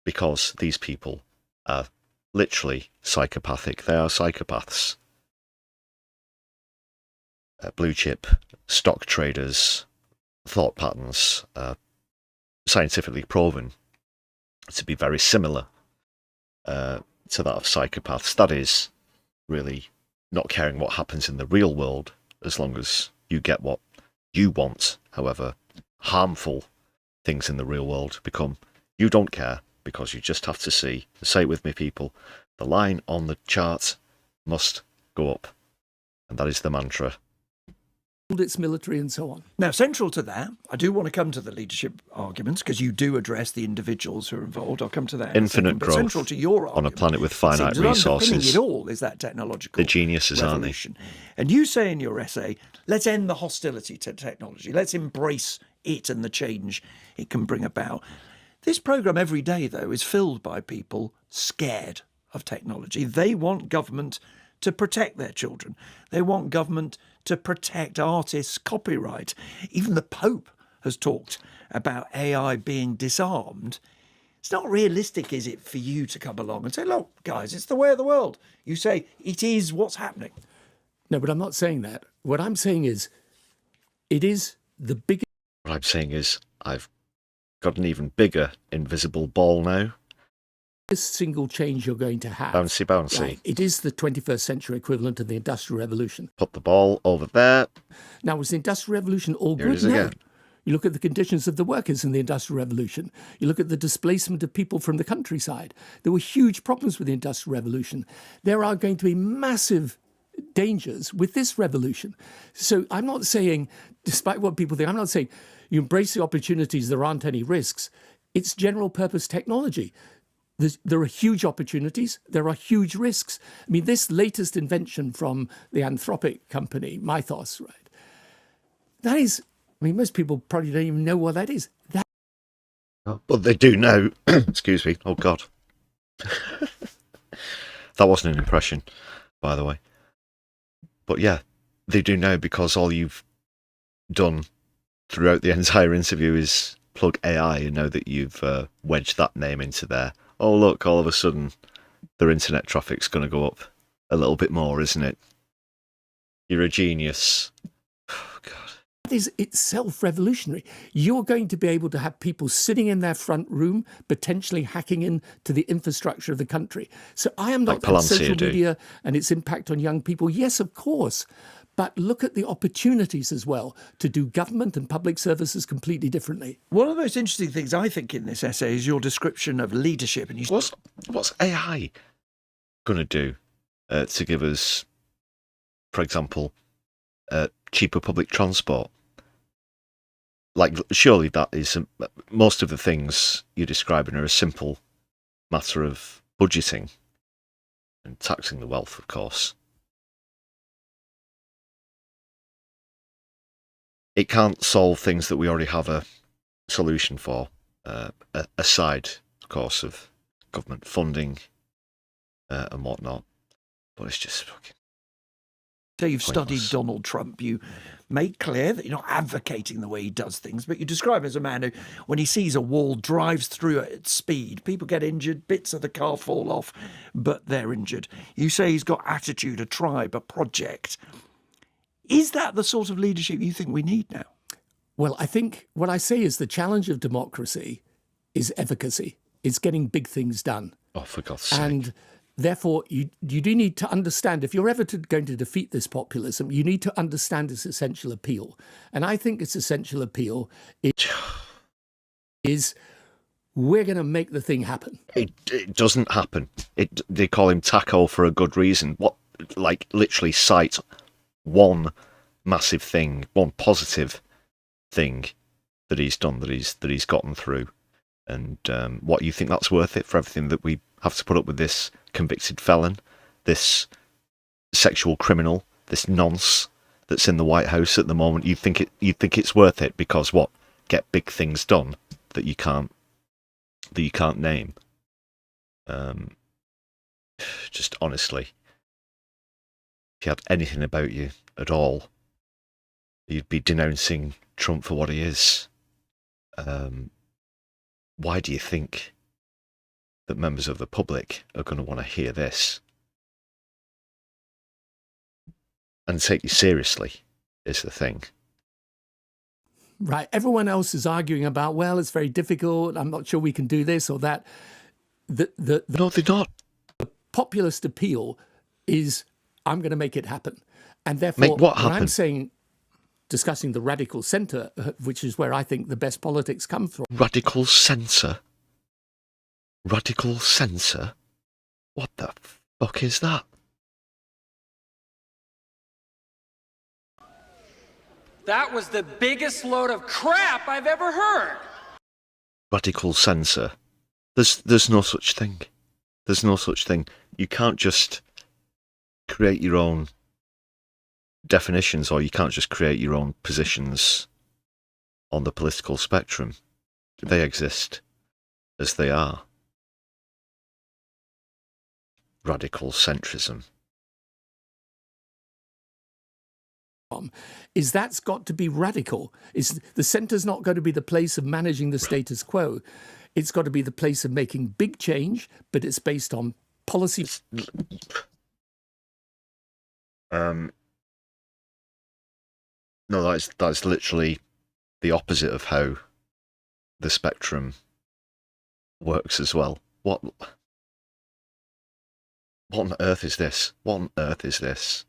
Because these people are literally psychopathic. They are psychopaths. Blue chip, stock traders, thought patterns, scientifically proven to be very similar to that of psychopaths. That is really not caring what happens in the real world as long as you get what you want. However, harmful things in the real world become you don't care because you just have to see, say it with me people, the line on the chart must go up. And that is the mantra. Its military and so on. Now, central to that, I do want to come to the leadership arguments because you do address the individuals who are involved. I'll come to that. Infinite growth central to your argument, on a planet with finite resources. Underpinning it all is that technological the geniuses, revolution. Aren't they? And you say in your essay, let's end the hostility to technology. Let's embrace it and the change it can bring about. This programme every day, though, is filled by people scared of technology. They want government to protect their children. They want government to protect artists' copyright. Even the Pope has talked about AI being disarmed. It's not realistic, is it, for you to come along and say, look, guys, it's the way of the world. You say, it is what's happening. No, but I'm not saying that. What I'm saying is, it is the biggest... What I'm saying is, I've got an even bigger invisible ball now. Single change you're going to have. Bouncy, bouncy. Right. It is the 21st century equivalent of the Industrial Revolution. Put the ball over there. Now, was the Industrial Revolution all Here good? it is again. You look at the conditions of the workers in the Industrial Revolution. You look at the displacement of people from the countryside. There were huge problems with the Industrial Revolution. There are going to be massive dangers with this revolution. So I'm not saying, despite what people think, I'm not saying you embrace the opportunities, there aren't any risks. It's general purpose technology. There are huge opportunities. There are huge risks. I mean, this latest invention from the Anthropic company, Mythos, right? That is, I mean, most people probably don't even know what that is. But they do know. Excuse me. Oh, God. That wasn't an impression, by the way. But yeah, they do know because all you've done throughout the entire interview is plug AI and know that you've wedged that name into there. Oh, look, all of a sudden, their internet traffic's going to go up a little bit more, isn't it? You're a genius. Oh, God. That is itself revolutionary. You're going to be able to have people sitting in their front room, potentially hacking into the infrastructure of the country. So I am not like social media and its impact on young people. Yes, of course. But look at the opportunities as well to do government and public services completely differently. One of the most interesting things I think in this essay is your description of leadership. And what's AI going to do to give us, for example, cheaper public transport? Like, surely that is most of the things you're describing are a simple matter of budgeting and taxing the wealth, of course. It can't solve things that we already have a solution for, aside, of course, of government funding and whatnot. But it's just fucking... So you've studied Donald Trump. You make clear that you're not advocating the way he does things, but you describe him as a man who, when he sees a wall, drives through it at speed. People get injured, bits of the car fall off, but they're injured. You say he's got attitude, a tribe, a project. Is that the sort of leadership you think we need now? Well, I think what I say is the challenge of democracy is efficacy. It's getting big things done. Oh, for God's sake. And therefore, you do need to understand, if you're ever going to defeat this populism, you need to understand its essential appeal. And I think its essential appeal is we're going to make the thing happen. It doesn't happen. They call him Taco for a good reason. What, like, literally cite one massive thing, one positive thing that he's done, that he's gotten through, and what you think that's worth it for everything that we have to put up with this convicted felon, this sexual criminal, this nonce that's in the White House at the moment. You think it's worth it because what? Get big things done that you can't that you can't name. Just honestly, if you had anything about you at all, you'd be denouncing Trump for what he is. Why do you think that members of the public are going to want to hear this and take you seriously, is the thing. Right. Everyone else is arguing about, well, it's very difficult. I'm not sure we can do this or that. No, they're not. The populist appeal is, I'm going to make it happen. And therefore, Make what when happen? I'm saying, discussing the radical centre, which is where I think the best politics come from. Radical centre? Radical centre? What the fuck is that? That was the biggest load of crap I've ever heard. Radical censor. There's no such thing. There's no such thing. You can't just create your own definitions, or you can't just create your own positions on the political spectrum. They exist as they are. Radical centrism. Is that's got to be radical. Is the centre's not going to be the place of managing the status quo. It's got to be the place of making big change, but it's based on policy. No, that's literally the opposite of how the spectrum works as well. What on earth is this? What on earth is this?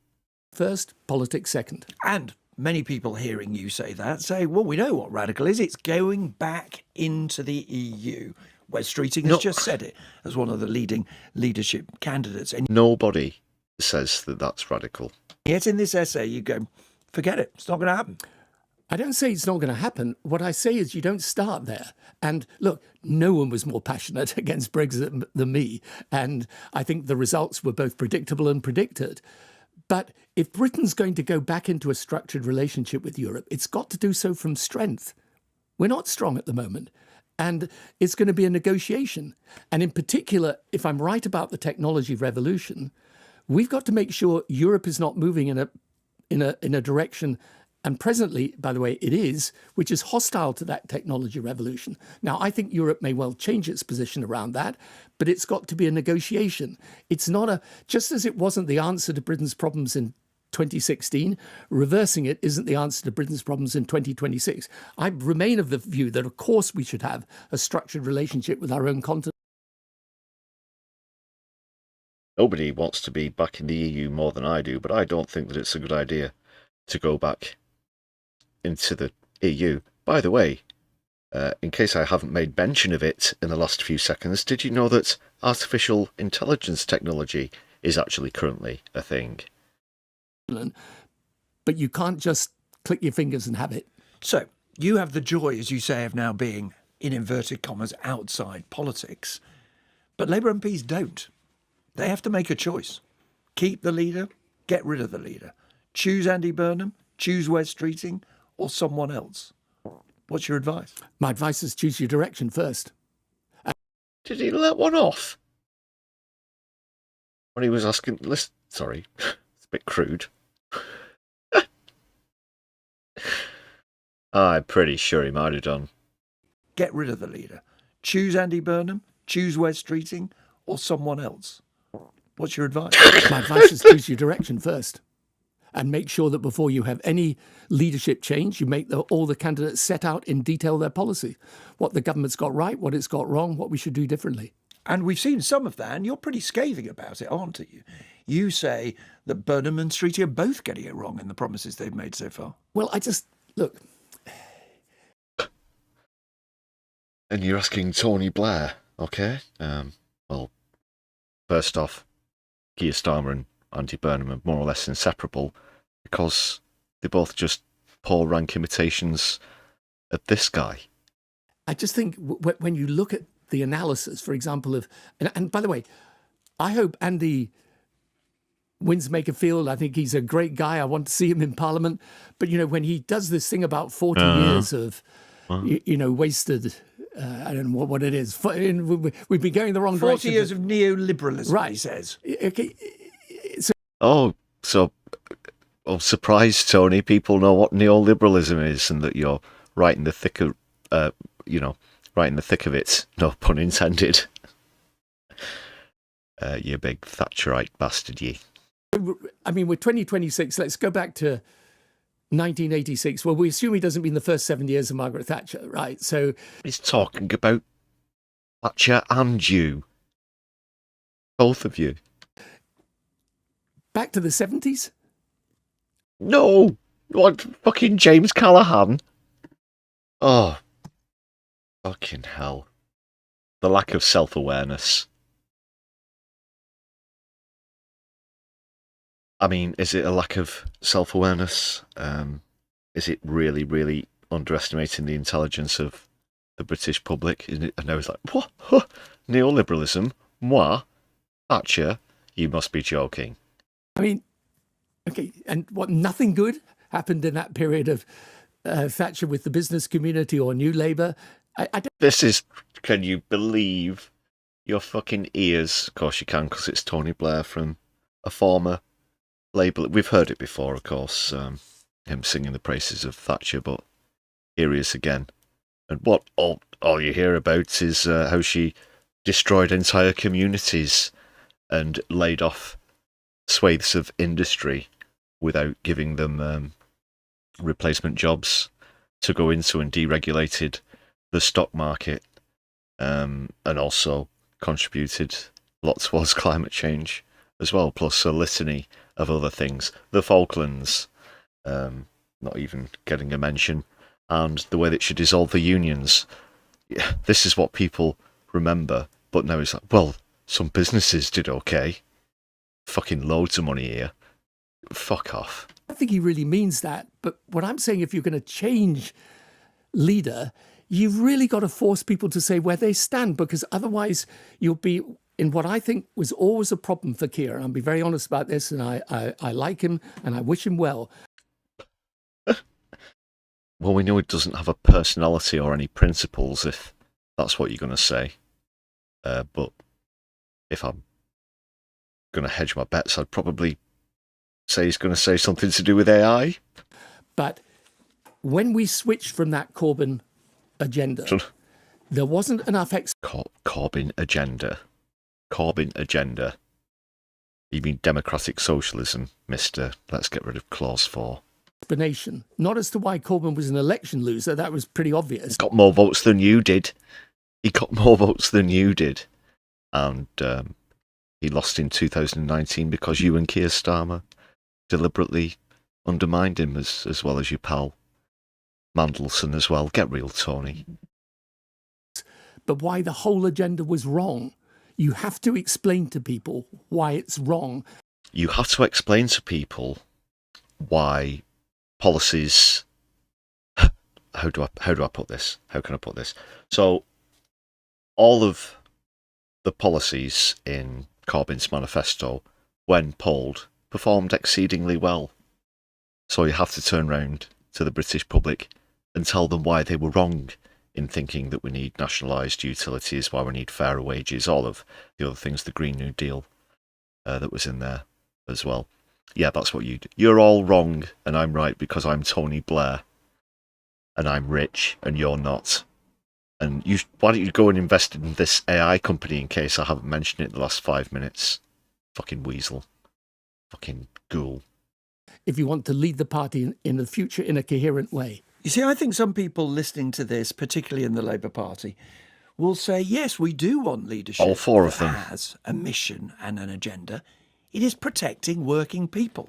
First, politics second. And many people hearing you say that say, well, we know what radical is. It's going back into the EU. Wes Streeting has just said it as one of the leading leadership candidates. And nobody says that that's radical. Yet in this essay, you go, forget it. It's not going to happen. I don't say it's not going to happen. What I say is you don't start there. And look, no one was more passionate against Brexit than me. And I think the results were both predictable and predicted. But if Britain's going to go back into a structured relationship with Europe, it's got to do so from strength. We're not strong at the moment. And it's going to be a negotiation. And in particular, if I'm right about the technology revolution, we've got to make sure Europe is not moving in a direction, and presently, by the way, it is, which is hostile to that technology revolution. Now, I think Europe may well change its position around that, but it's got to be a negotiation. It's not just as it wasn't the answer to Britain's problems in 2016, reversing it isn't the answer to Britain's problems in 2026. I remain of the view that, of course, we should have a structured relationship with our own continent. Nobody wants to be back in the EU more than I do, but I don't think that it's a good idea to go back into the EU. By the way, in case I haven't made mention of it in the last few seconds, did you know that artificial intelligence technology is actually currently a thing? But you can't just click your fingers and have it. So you have the joy, as you say, of now being, in inverted commas, outside politics. But Labour MPs don't. They have to make a choice. Keep the leader, get rid of the leader. Choose Andy Burnham, choose Wes Streeting, or someone else. What's your advice? My advice is choose your direction first. Did he let one off? When he was asking... Sorry, it's a bit crude. I'm pretty sure he might have done. Get rid of the leader. Choose Andy Burnham, choose Wes Streeting, or someone else. What's your advice? My advice is choose your direction first. And make sure that before you have any leadership change, you make all the candidates set out in detail their policy, what the government's got right, what it's got wrong, what we should do differently. And we've seen some of that, and you're pretty scathing about it, aren't you? You say that Burnham and Streeting are both getting it wrong in the promises they've made so far. Well, look. And you're asking Tony Blair, okay? Well, first off, Keir Starmer and Andy Burnham are more or less inseparable because they're both just poor rank imitations of this guy. I just think when you look at the analysis, for example, and by the way, I hope Andy wins Makerfield. I think he's a great guy. I want to see him in Parliament. But, when he does this thing about 40 years of wasted. I don't know what it is. We've been going the wrong 40 direction. 40 years of neoliberalism, right. He says. Okay. Surprise, Tony. People know what neoliberalism is, and that you're right in the thick of, right in the thick of it. No pun intended. You big Thatcherite bastard, ye. I mean, we're 2026. Let's go back to 1986. Well, we assume he doesn't mean the first 7 years of Margaret Thatcher, right? So he's talking about Thatcher and you. Both of you. Back to the 70s? No! What, fucking James Callaghan? Oh. Fucking hell. The lack of self-awareness. I mean, is it a lack of self-awareness? Is it really, really underestimating the intelligence of the British public? Isn't it? I know it's like, what? Huh? Neoliberalism? Moi? Thatcher? You must be joking. I mean, okay, and what, nothing good happened in that period of Thatcher with the business community or New Labour? I don't... This is, can you believe your fucking ears? Of course you can, because it's Tony Blair from a former Labour. We've heard it before, of course, him singing the praises of Thatcher, but here he is again. And what all you hear about is how she destroyed entire communities and laid off swathes of industry without giving them replacement jobs to go into, and deregulated the stock market, and also contributed a lot towards climate change as well, plus a litany of other things. The Falklands, not even getting a mention, and the way that she dissolved the unions. Yeah, this is what people remember, but now it's like, well, some businesses did okay. Fucking loads of money here. Fuck off. I think he really means that, but what I'm saying, if you're going to change leader, you've really got to force people to say where they stand, because otherwise you'll be in what I think was always a problem for Keir. And I'll be very honest about this, and I like him and I wish him well. Well, we know he doesn't have a personality or any principles, if that's what you're going to say. But if I'm going to hedge my bets, I'd probably say he's going to say something to do with AI. But when we switched from that Corbyn agenda, there wasn't enough Corbyn agenda. Corbyn agenda. You mean democratic socialism, mister? Let's get rid of clause 4. Explanation. Not as to why Corbyn was an election loser. That was pretty obvious. He got more votes than you did. And he lost in 2019 because you and Keir Starmer deliberately undermined him, as well as your pal Mandelson as well. Get real, Tony. But why the whole agenda was wrong. You have to explain to people why it's wrong. You have to explain to people why policies... How do I put this? How can I put this? So, all of the policies in Corbyn's manifesto, when polled, performed exceedingly well. So you have to turn round to the British public and tell them why they were wrong in thinking that we need nationalised utilities, why we need fairer wages, all of the other things, the Green New Deal that was in there as well. Yeah, that's what you do. You're all wrong and I'm right because I'm Tony Blair and I'm rich and you're not. And why don't you go and invest in this AI company in case I haven't mentioned it in the last 5 minutes? Fucking weasel. Fucking ghoul. If you want to lead the party in the future in a coherent way. You see, I think some people listening to this, particularly in the Labour Party, will say, yes, we do want leadership. All 4 of them. That has a mission and an agenda. It is protecting working people.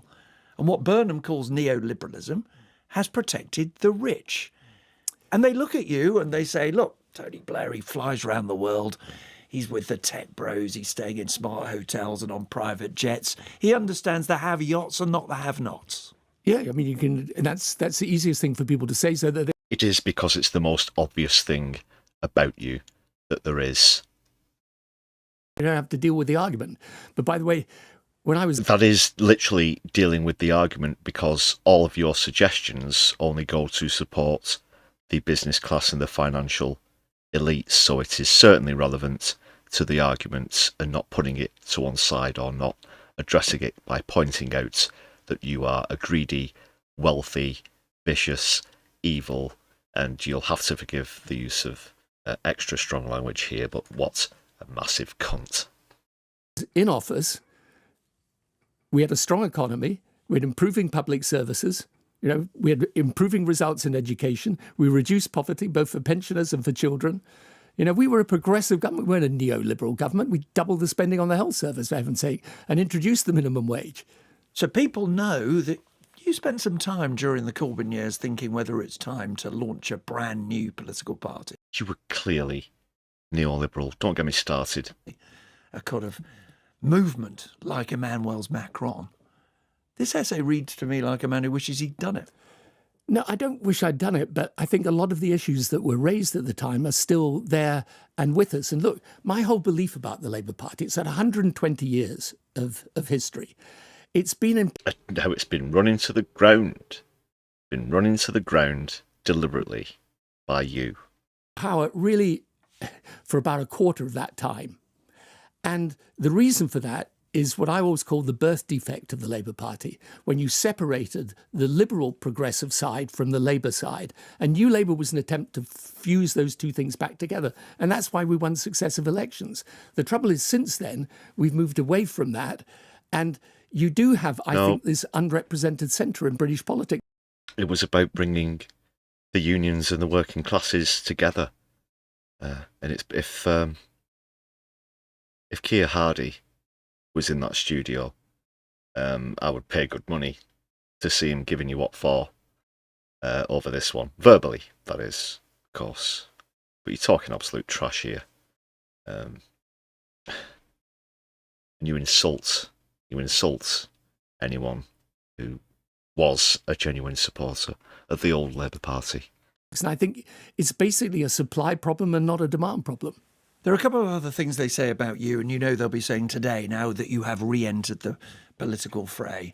And what Burnham calls neoliberalism has protected the rich. And they look at you and they say, look, Tony Blair, he flies around the world. He's with the tech bros. He's staying in smart hotels and on private jets. He understands the have-yachts and not the have-nots. Yeah, I mean, you can. And that's the easiest thing for people to say. So that it is, because it's the most obvious thing about you that there is. You don't have to deal with the argument. But by the way, when I was... That is literally dealing with the argument, because all of your suggestions only go to support the business class and the financial elites, so it is certainly relevant to the arguments and not putting it to one side or not addressing it by pointing out that you are a greedy, wealthy, vicious, evil, and you'll have to forgive the use of extra strong language here, but what a massive cunt. In office, we had a strong economy, we had improving public services, we had improving results in education, we reduced poverty both for pensioners and for children. We were a progressive government, we weren't a neoliberal government. We doubled the spending on the health service, for heaven's sake, and introduced the minimum wage. So people know that you spent some time during the Corbyn years thinking whether it's time to launch a brand new political party. You were clearly neoliberal. Don't get me started. A kind of movement like Emmanuel's Macron. This essay reads to me like a man who wishes he'd done it. No, I don't wish I'd done it, but I think a lot of the issues that were raised at the time are still there and with us. And look, my whole belief about the Labour Party, it's had 120 years of history. It's been no, it's been running to the ground. Been running to the ground deliberately by you. Power really for about a quarter of that time. And the reason for that is what I always call the birth defect of the Labour Party, when you separated the liberal progressive side from the Labour side. And New Labour was an attempt to fuse those two things back together. And that's why we won successive elections. The trouble is, since then, we've moved away from that. And you do have, I think, this underrepresented centre in British politics. It was about bringing the unions and the working classes together. And it's if Keir Hardie was in that studio, I would pay good money to see him giving you what for over this one. Verbally, that is, of course. But you're talking absolute trash here. And you insult anyone who was a genuine supporter of the old Labour Party. And I think it's basically a supply problem and not a demand problem. There are a couple of other things they say about you, and they'll be saying today, now that you have re-entered the political fray.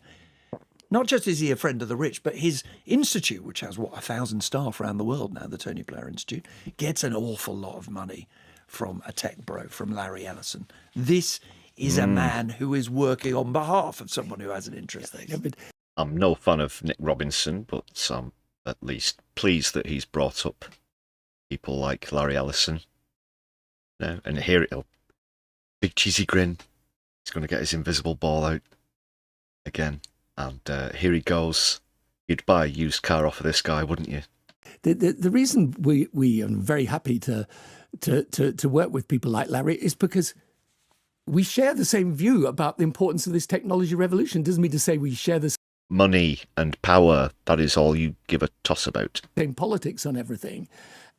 Not just is he a friend of the rich, but his institute, which has, 1,000 staff around the world now, the Tony Blair Institute, gets an awful lot of money from a tech bro, from Larry Ellison. This is a man who is working on behalf of someone who has an interest. I'm no fan of Nick Robinson, but I'm at least pleased that he's brought up people like Larry Ellison. No, and here it'll big cheesy grin. He's going to get his invisible ball out again, and here he goes. You'd buy a used car off of this guy, wouldn't you? The reason we are very happy to work with people like Larry is because we share the same view about the importance of this technology revolution. Doesn't mean to say we share the money and power. That is all you give a toss about. Same politics on everything,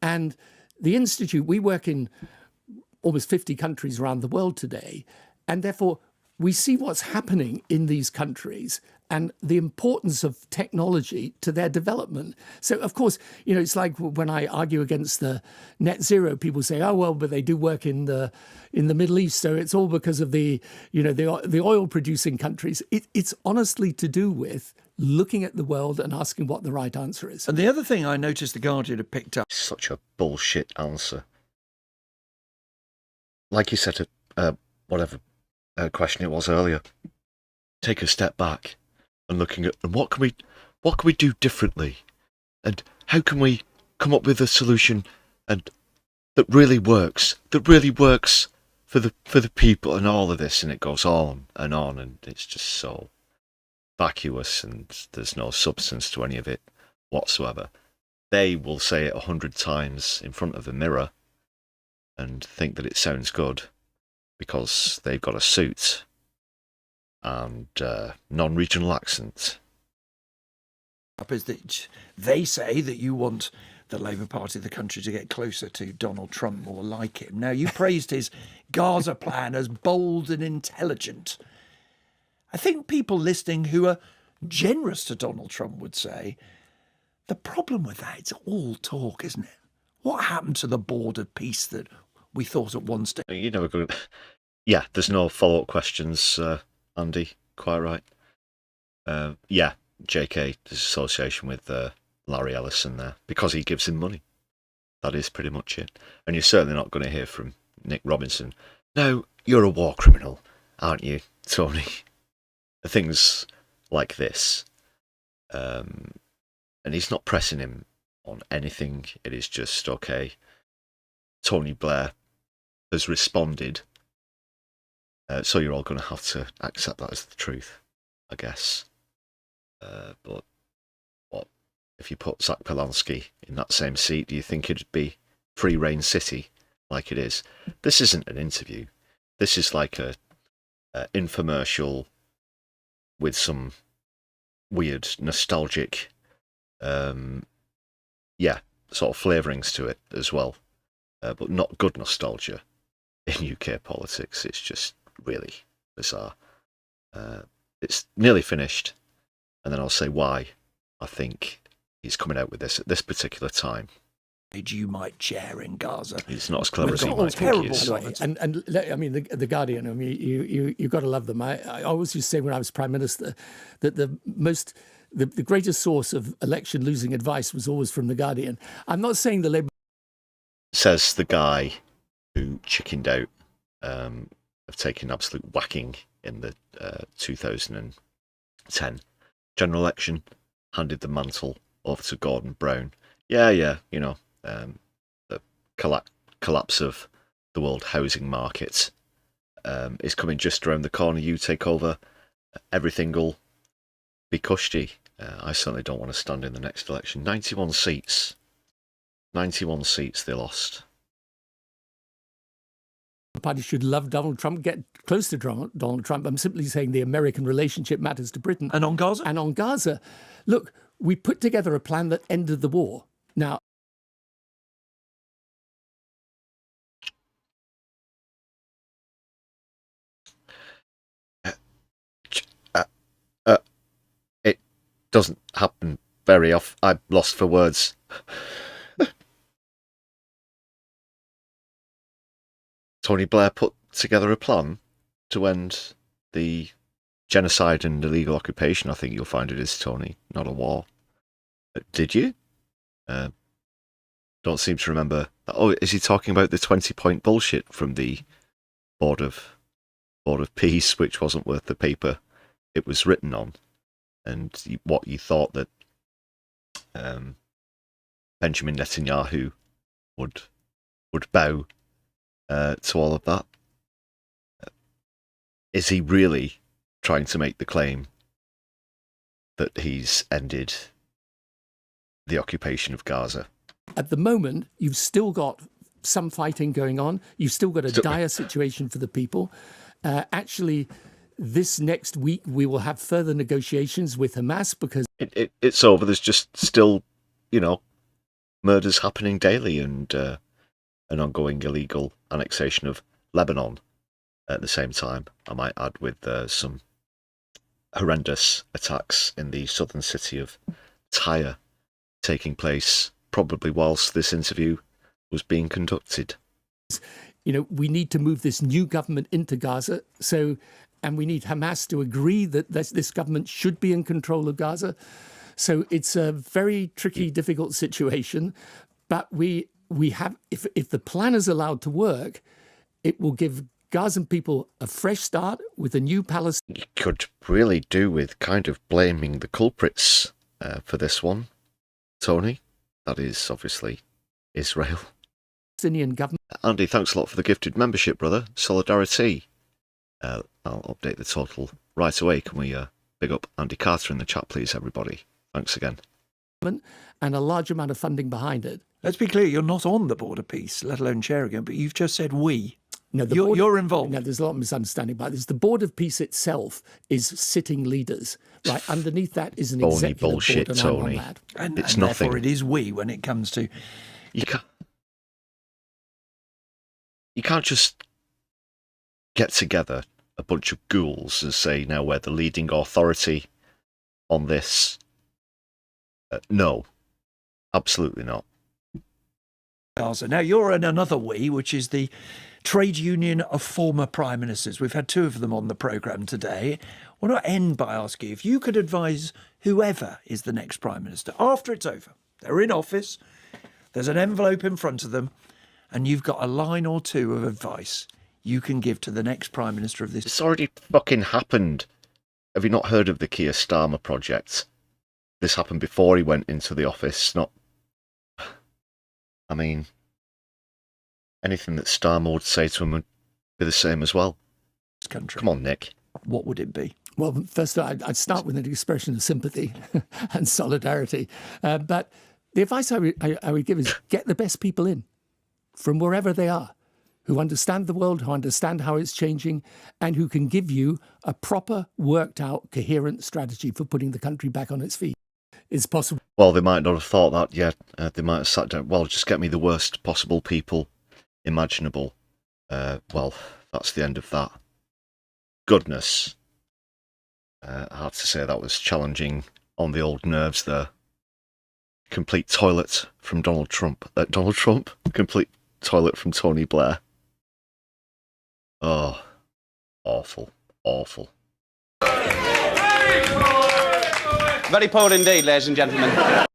and the Institute, we work in almost 50 countries around the world today, and therefore we see what's happening in these countries and the importance of technology to their development. So, of course, it's like when I argue against the net zero, people say, oh, well, but they do work in the Middle East, so it's all because of the oil-producing countries. It's honestly to do with looking at the world and asking what the right answer is. And the other thing I noticed the Guardian had picked up... Such a bullshit answer. Like you said, whatever question it was earlier, take a step back and looking at what can we do differently, and how can we come up with a solution and that really works for the people and all of this, and it goes on, and it's just so vacuous and there's no substance to any of it whatsoever. They will say it 100 times in front of a mirror and think that it sounds good because they've got a suit and non-regional accent. Is that they say that you want the Labour Party of the country to get closer to Donald Trump, more like him. Now, you praised his Gaza plan as bold and intelligent. I think people listening who are generous to Donald Trump would say, the problem with that, it's all talk, isn't it? What happened to the border peace that we thought at one stage? You never go. Yeah, there's no follow-up questions, Andy. Quite right. Yeah, JK, there's association with Larry Ellison there, because he gives him money. That is pretty much it. And you're certainly not going to hear from Nick Robinson. No, you're a war criminal, aren't you, Tony? Things like this. And he's not pressing him on anything. It is just, okay, Tony Blair has responded. So you're all going to have to accept that as the truth, I guess. But what if you put Zach Polanski in that same seat? Do you think it'd be free reign city like it is? This isn't an interview. This is like a infomercial with some weird nostalgic, sort of flavourings to it as well, but not good nostalgia in UK politics. It's just really bizarre. It's nearly finished, and then I'll say why I think he's coming out with this at this particular time. You might chair in Gaza. He's not as clever as he might think he is. And I mean, the Guardian. I mean, you got to love them. I always used to say when I was Prime Minister that the greatest source of election losing advice was always from the Guardian. I'm not saying the Labour. Says the guy who chickened out of taking absolute whacking in the 2010 general election, handed the mantle over to Gordon Brown. Yeah, the collapse of the world housing market is coming just around the corner. You take over, everything will be cushy. I certainly don't want to stand in the next election. 91 seats. 91 seats they lost. The party should love Donald Trump, get close to Donald Trump. I'm simply saying the American relationship matters to Britain. And on Gaza? And on Gaza. Look, we put together a plan that ended the war. Now, it doesn't happen very often. I'm lost for words. Tony Blair put together a plan to end the genocide and illegal occupation. I think you'll find it is, Tony, not a war. Did you? Don't seem to remember. Oh, is he talking about the 20-point bullshit from the Board of Peace, which wasn't worth the paper it was written on, and what you thought that Benjamin Netanyahu would bow to all of that? Is he really trying to make the claim that he's ended the occupation of Gaza? At the moment, you've still got some fighting going on. You've still got a dire situation for the people. Actually, this next week, we will have further negotiations with Hamas because... It's over. There's just still, murders happening daily and an ongoing illegal annexation of Lebanon at the same time, I might add, with some horrendous attacks in the southern city of Tyre taking place probably whilst this interview was being conducted. We need to move this new government into Gaza, and we need Hamas to agree that this government should be in control of Gaza. So it's a very tricky, difficult situation, but we have, if the plan is allowed to work, it will give Gazan people a fresh start with a new Palestine. You could really do with kind of blaming the culprits for this one, Tony. That is obviously Israel. Palestinian government. Andy, thanks a lot for the gifted membership, brother. Solidarity. I'll update the total right away. Can we big up Andy Carter in the chat, please, everybody? Thanks again. And a large amount of funding behind it. Let's be clear, you're not on the Board of Peace, let alone chairing it, but you've just said we. No, you're involved. No, there's a lot of misunderstanding about this. The Board of Peace itself is sitting leaders. Right, underneath that is an executive bullshit, board, and Tony. I'm on that. And it's nothing. Therefore it is we when it comes to... You can't just get together a bunch of ghouls and say, now we're the leading authority on this. No, absolutely not. Gaza. Now, you're in another we, which is the Trade Union of Former Prime Ministers. We've had two of them on the programme today. I want to end by asking if you could advise whoever is the next Prime Minister, after it's over, they're in office, there's an envelope in front of them, and you've got a line or two of advice you can give to the next Prime Minister of this. It's already fucking happened. Have you not heard of the Keir Starmer project? This happened before he went into the office, not... I mean, anything that Starmer would say to him would be the same as well. Country. Come on, Nick. What would it be? Well, first of all, I'd start with an expression of sympathy and solidarity. But the advice I would give is get the best people in from wherever they are, who understand the world, who understand how it's changing, and who can give you a proper, worked-out, coherent strategy for putting the country back on its feet. It's possible. Well, they might not have thought that yet. They might have sat down, well, just get me the worst possible people imaginable. Well, that's the end of that. Goodness. I have to say that was challenging on the old nerves there. Complete toilet from Donald Trump. Donald Trump? Complete toilet from Tony Blair. Oh, awful, awful. Very poor indeed, ladies and gentlemen.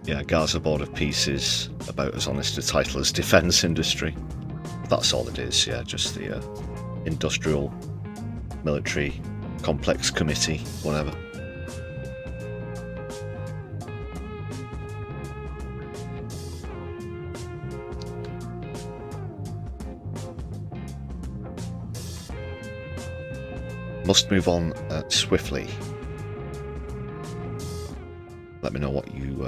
Yeah, Gaza Board of Peace is about as honest a title as defence industry. That's all it is, yeah, just the industrial, military, complex committee, whatever. Must move on swiftly. Let me know what you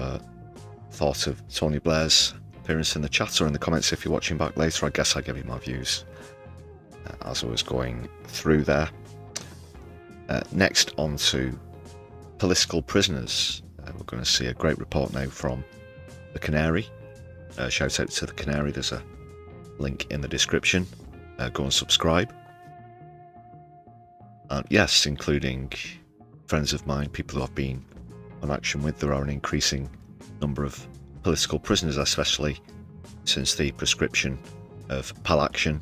thought of Tony Blair's appearance in the chat or in the comments if you're watching back later. I guess I gave you my views as I was going through there. Next on to political prisoners. We're going to see a great report now from the Canary. Shout out to the Canary, there's a link in the description. Go and subscribe. Yes, including friends of mine, people who I've been on action with. There are an increasing number of political prisoners, especially since the prescription of PAL action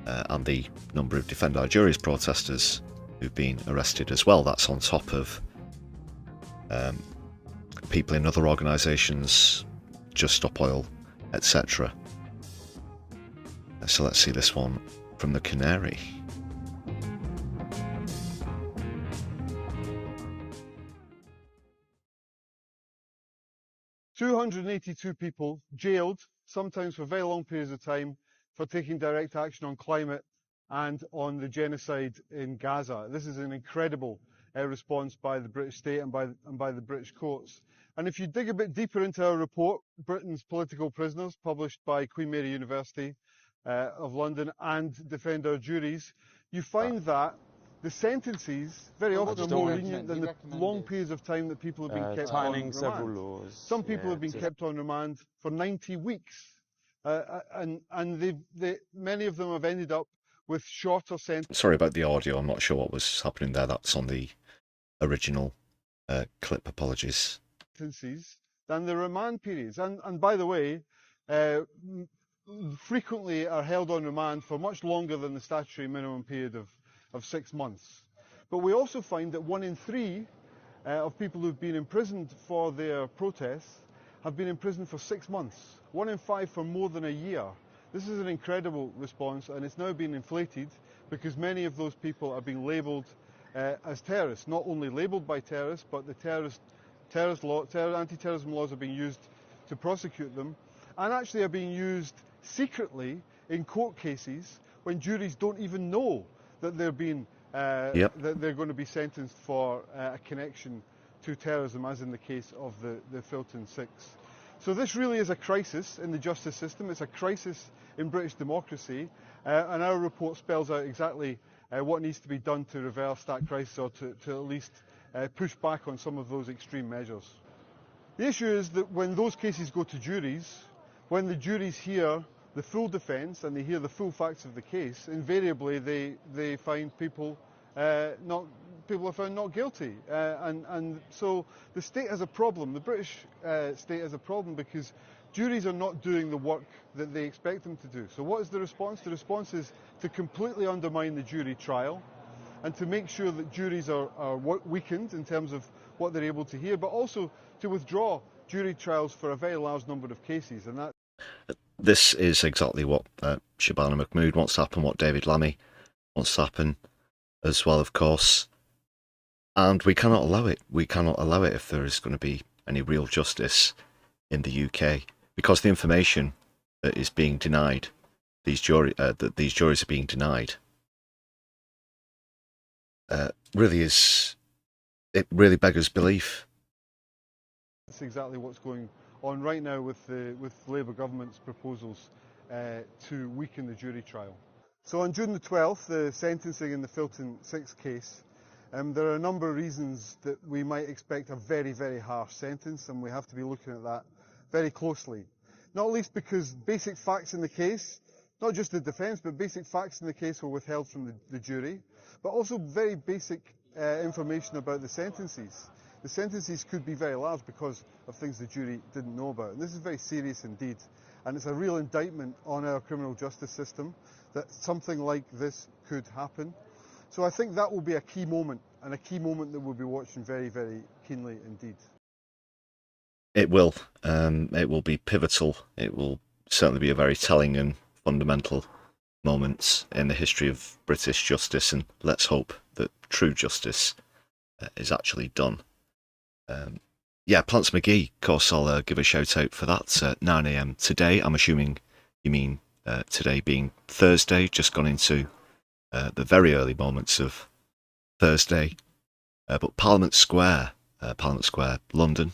and the number of Defend Our Juries protesters who've been arrested as well. That's on top of people in other organisations, Just Stop Oil, etc. So let's see this one from the Canary. 282 people jailed, sometimes for very long periods of time, for taking direct action on climate and on the genocide in Gaza. This is an incredible response by the British state and by the British courts. And if you dig a bit deeper into our report, Britain's Political Prisoners, published by Queen Mary University of London and Defend Our Juries, you find that the sentences very often are more lenient than the long periods of time that people have been kept on remand. Some people have been kept on remand for 90 weeks, and many of them have ended up with shorter sentences. Sorry about the audio, I'm not sure what was happening there. That's on the original clip, apologies. Than the remand periods. And by the way, frequently are held on remand for much longer than the statutory minimum period of 6 months. But we also find that 1 in 3 of people who've been imprisoned for their protests have been imprisoned for 6 months. 1 in 5 for more than a year. This is an incredible response, and it's now been inflated because many of those people are being labelled as terrorists. Not only labelled by terrorists, but the anti-terrorism laws are being used to prosecute them, and actually are being used secretly in court cases when juries don't even know that they're being that they're going to be sentenced for a connection to terrorism, as in the case of the Filton Six. So this really is a crisis in the justice system. It's a crisis in British democracy, and our report spells out exactly what needs to be done to reverse that crisis, or to at least push back on some of those extreme measures. The issue is that when those cases go to juries, when the juries hear the full defence and they hear the full facts of the case, invariably they find people are found not guilty. And so the state has a problem. The British state has a problem because juries are not doing the work that they expect them to do. So what is the response? The response is to completely undermine the jury trial and to make sure that juries are weakened in terms of what they're able to hear, but also to withdraw jury trials for a very large number of cases. And that. This is exactly what Shabana Mahmood wants to happen, what David Lammy wants to happen as well, of course. And we cannot allow it. We cannot allow it if there is going to be any real justice in the UK, because the information that is being denied, these juries are being denied, really beggars belief. That's exactly what's going on right now with the Labour government's proposals to weaken the jury trial. So on June the 12th, the sentencing in the Filton 6 case, there are a number of reasons that we might expect a very, very harsh sentence, and we have to be looking at that very closely. Not least because basic facts in the case, not just the defence, but basic facts in the case were withheld from the jury, but also very basic information about the sentences. The sentences could be very large because of things the jury didn't know about. And this is very serious indeed. And it's a real indictment on our criminal justice system that something like this could happen. So I think that will be a key moment, and a key moment that we'll be watching very, very keenly indeed. It will. It will be pivotal. It will certainly be a very telling and fundamental moment in the history of British justice, and let's hope that true justice is actually done. Plants McGee, of course, I'll give a shout out for that at 9 AM today. I'm assuming you mean today being Thursday, just gone into the very early moments of Thursday. But Parliament Square, London,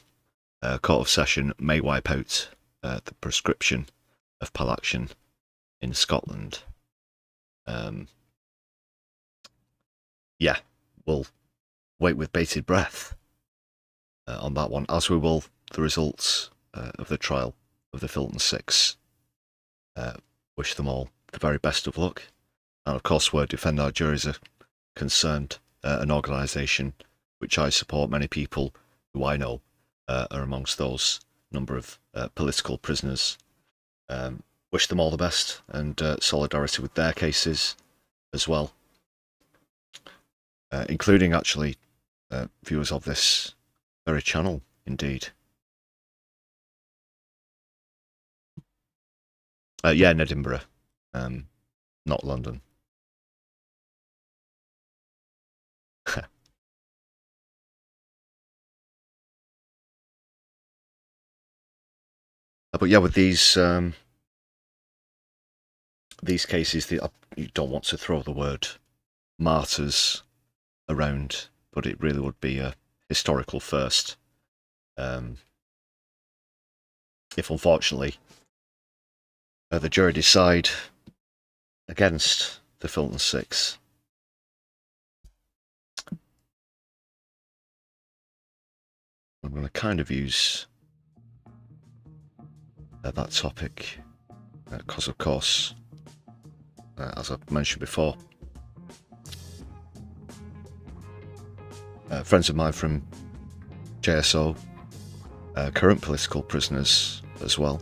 Court of Session may wipe out the prescription of PAL action in Scotland. We'll wait with bated breath on that one, as we will the results of the trial of the Filton 6. Wish them all the very best of luck. And of course, where Defend Our Juries are concerned, an organisation which I support, many people who I know are amongst those number of political prisoners. Wish them all the best and solidarity with their cases as well, including actually viewers of this very channel indeed. In Edinburgh, not London. But with these cases, you don't want to throw the word martyrs around, but it really would be a historical first. If unfortunately the jury decide against the Filton 6. I'm going to kind of use that topic because, of course, as I've mentioned before, friends of mine from JSO, current political prisoners as well.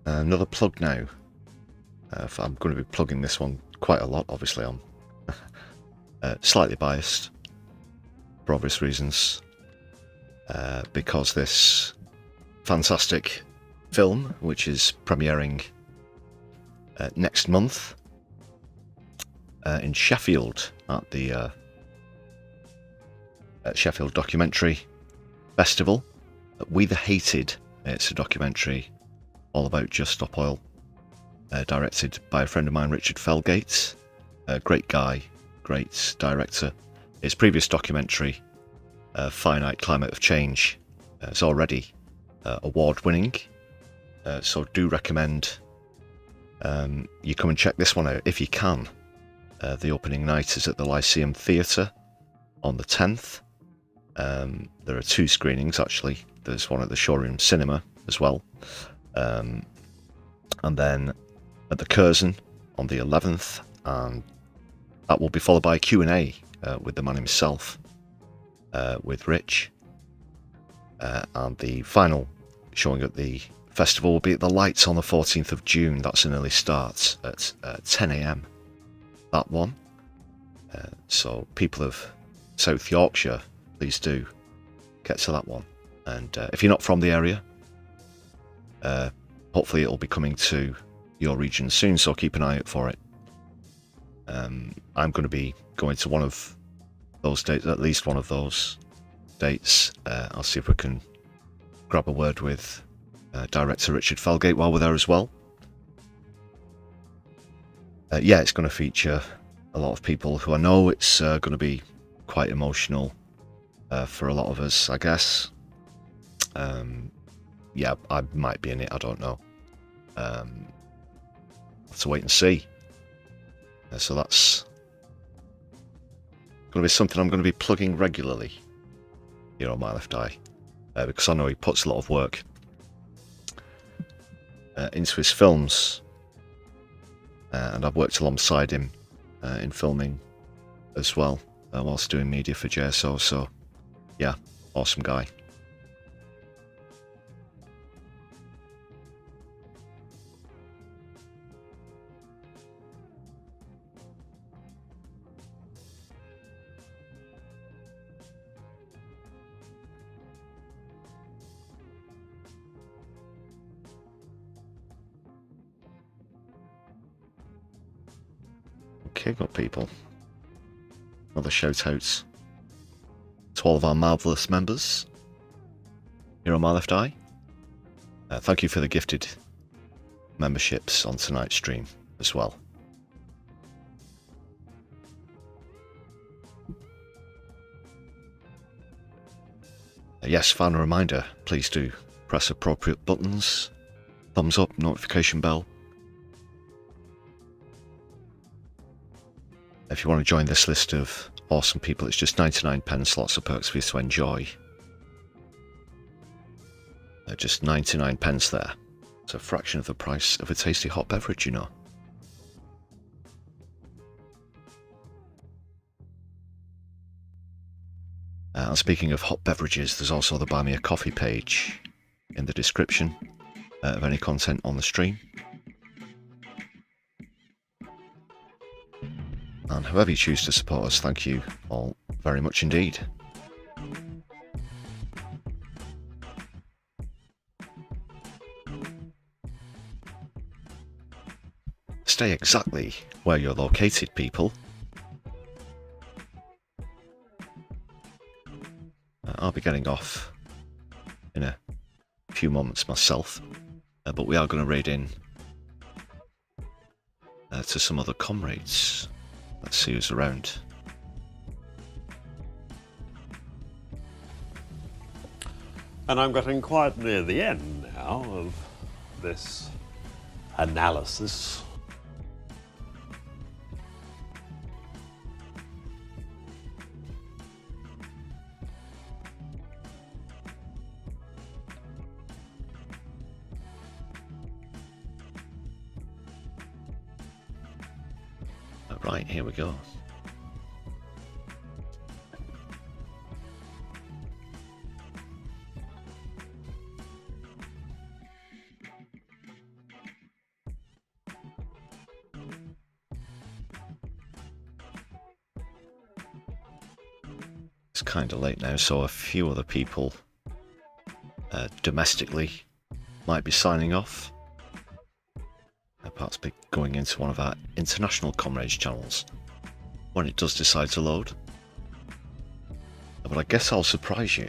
Another plug now. I'm going to be plugging this one quite a lot, obviously. I'm slightly biased for obvious reasons, because this fantastic film, which is premiering next month in Sheffield at the Sheffield Documentary Festival, We the Hated. It's a documentary all about Just Stop Oil, directed by a friend of mine, Richard Felgate. Great guy, great director. His previous documentary, Finite Climate of Change, is already award-winning, so do recommend you come and check this one out if you can. The opening night is at the Lyceum Theatre on the 10th. There are 2 screenings actually. There's one at the Showroom Cinema as well. And then at the Curzon on the 11th, and that will be followed by a Q&A with the man himself, with Rich. And the final showing at the festival will be at the Lights on the 14th of June. That's an early start at 10 AM. That one. So people of South Yorkshire, please do get to that one. And if you're not from the area, hopefully it'll be coming to your region soon, so keep an eye out for it. I'm going to be going to one of those dates, at least one of those dates. I'll see if we can grab a word with director Richard Felgate while we're there as well. Yeah, it's going to feature a lot of people who I know. It's going to be quite emotional for a lot of us, I guess. Yeah, I might be in it, I don't know. Have to wait and see. So that's going to be something I'm going to be plugging regularly here on My Left Eye, because I know he puts a lot of work into his films, and I've worked alongside him in filming as well, whilst doing media for JSO. So yeah, awesome guy. Okay, got people. Other shout outs to all of our marvellous members here on My Left Eye. Thank you for the gifted memberships on tonight's stream as well. Yes, final reminder, please do press appropriate buttons, thumbs up, notification bell. If you want to join this list of awesome people, it's just 99p, lots of perks for you to enjoy. Just 99p there. It's a fraction of the price of a tasty hot beverage, you know. And speaking of hot beverages, there's also the Buy Me a Coffee page in the description of any content on the stream. And however you choose to support us, thank you all very much indeed. Stay exactly where you're located, people. I'll be getting off in a few moments myself, but we are going to raid in to some other comrades. Let's see who's around. And I'm getting quite near the end now of this analysis. Right, here we go. It's kind of late now, so a few other people domestically might be signing off. Perhaps be going into one of our international comrades channels when it does decide to load. But I guess I'll surprise you.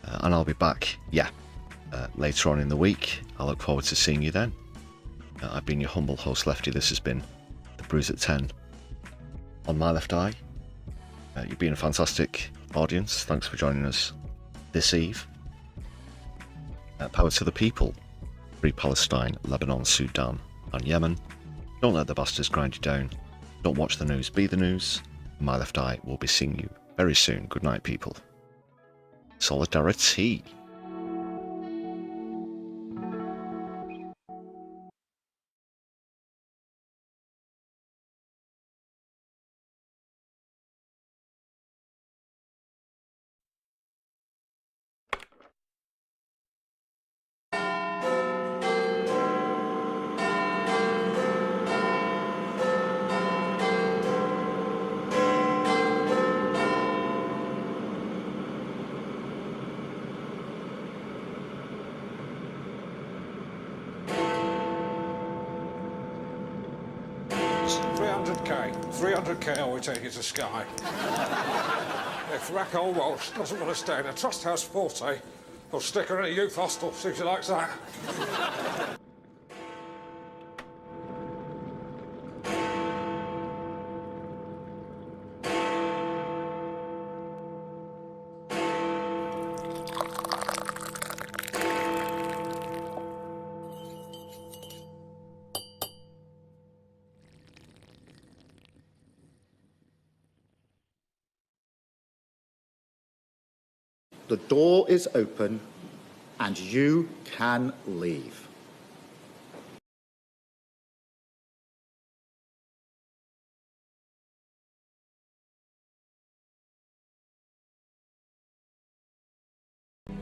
And I'll be back, later on in the week. I look forward to seeing you then. I've been your humble host, Lefty. This has been the Brews at 10 on My Left Eye. You've been a fantastic audience. Thanks for joining us this eve. Power to the people. Free Palestine, Lebanon, Sudan, on Yemen. Don't let the bastards grind you down. Don't watch the news, be the news. My left eye will be seeing you very soon. Good night, people. Solidari-Tea. $300K or we take it to Sky. If Raquel Walsh doesn't want to stay in a Trust House Forte, we'll stick her in a youth hostel, see if she likes that. The door is open and you can leave.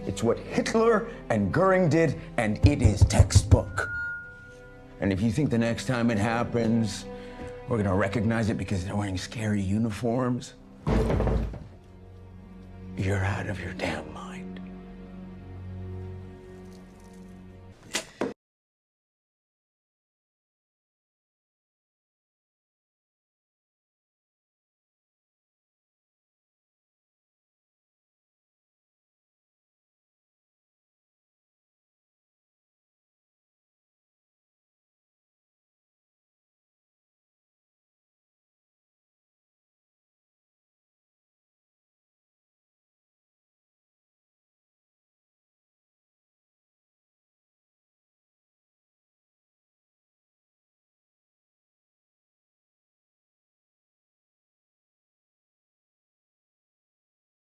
It's what Hitler and Goering did, and it is textbook. And if you think the next time it happens, we're gonna recognize it because they're wearing scary uniforms, you're out of your damn mind.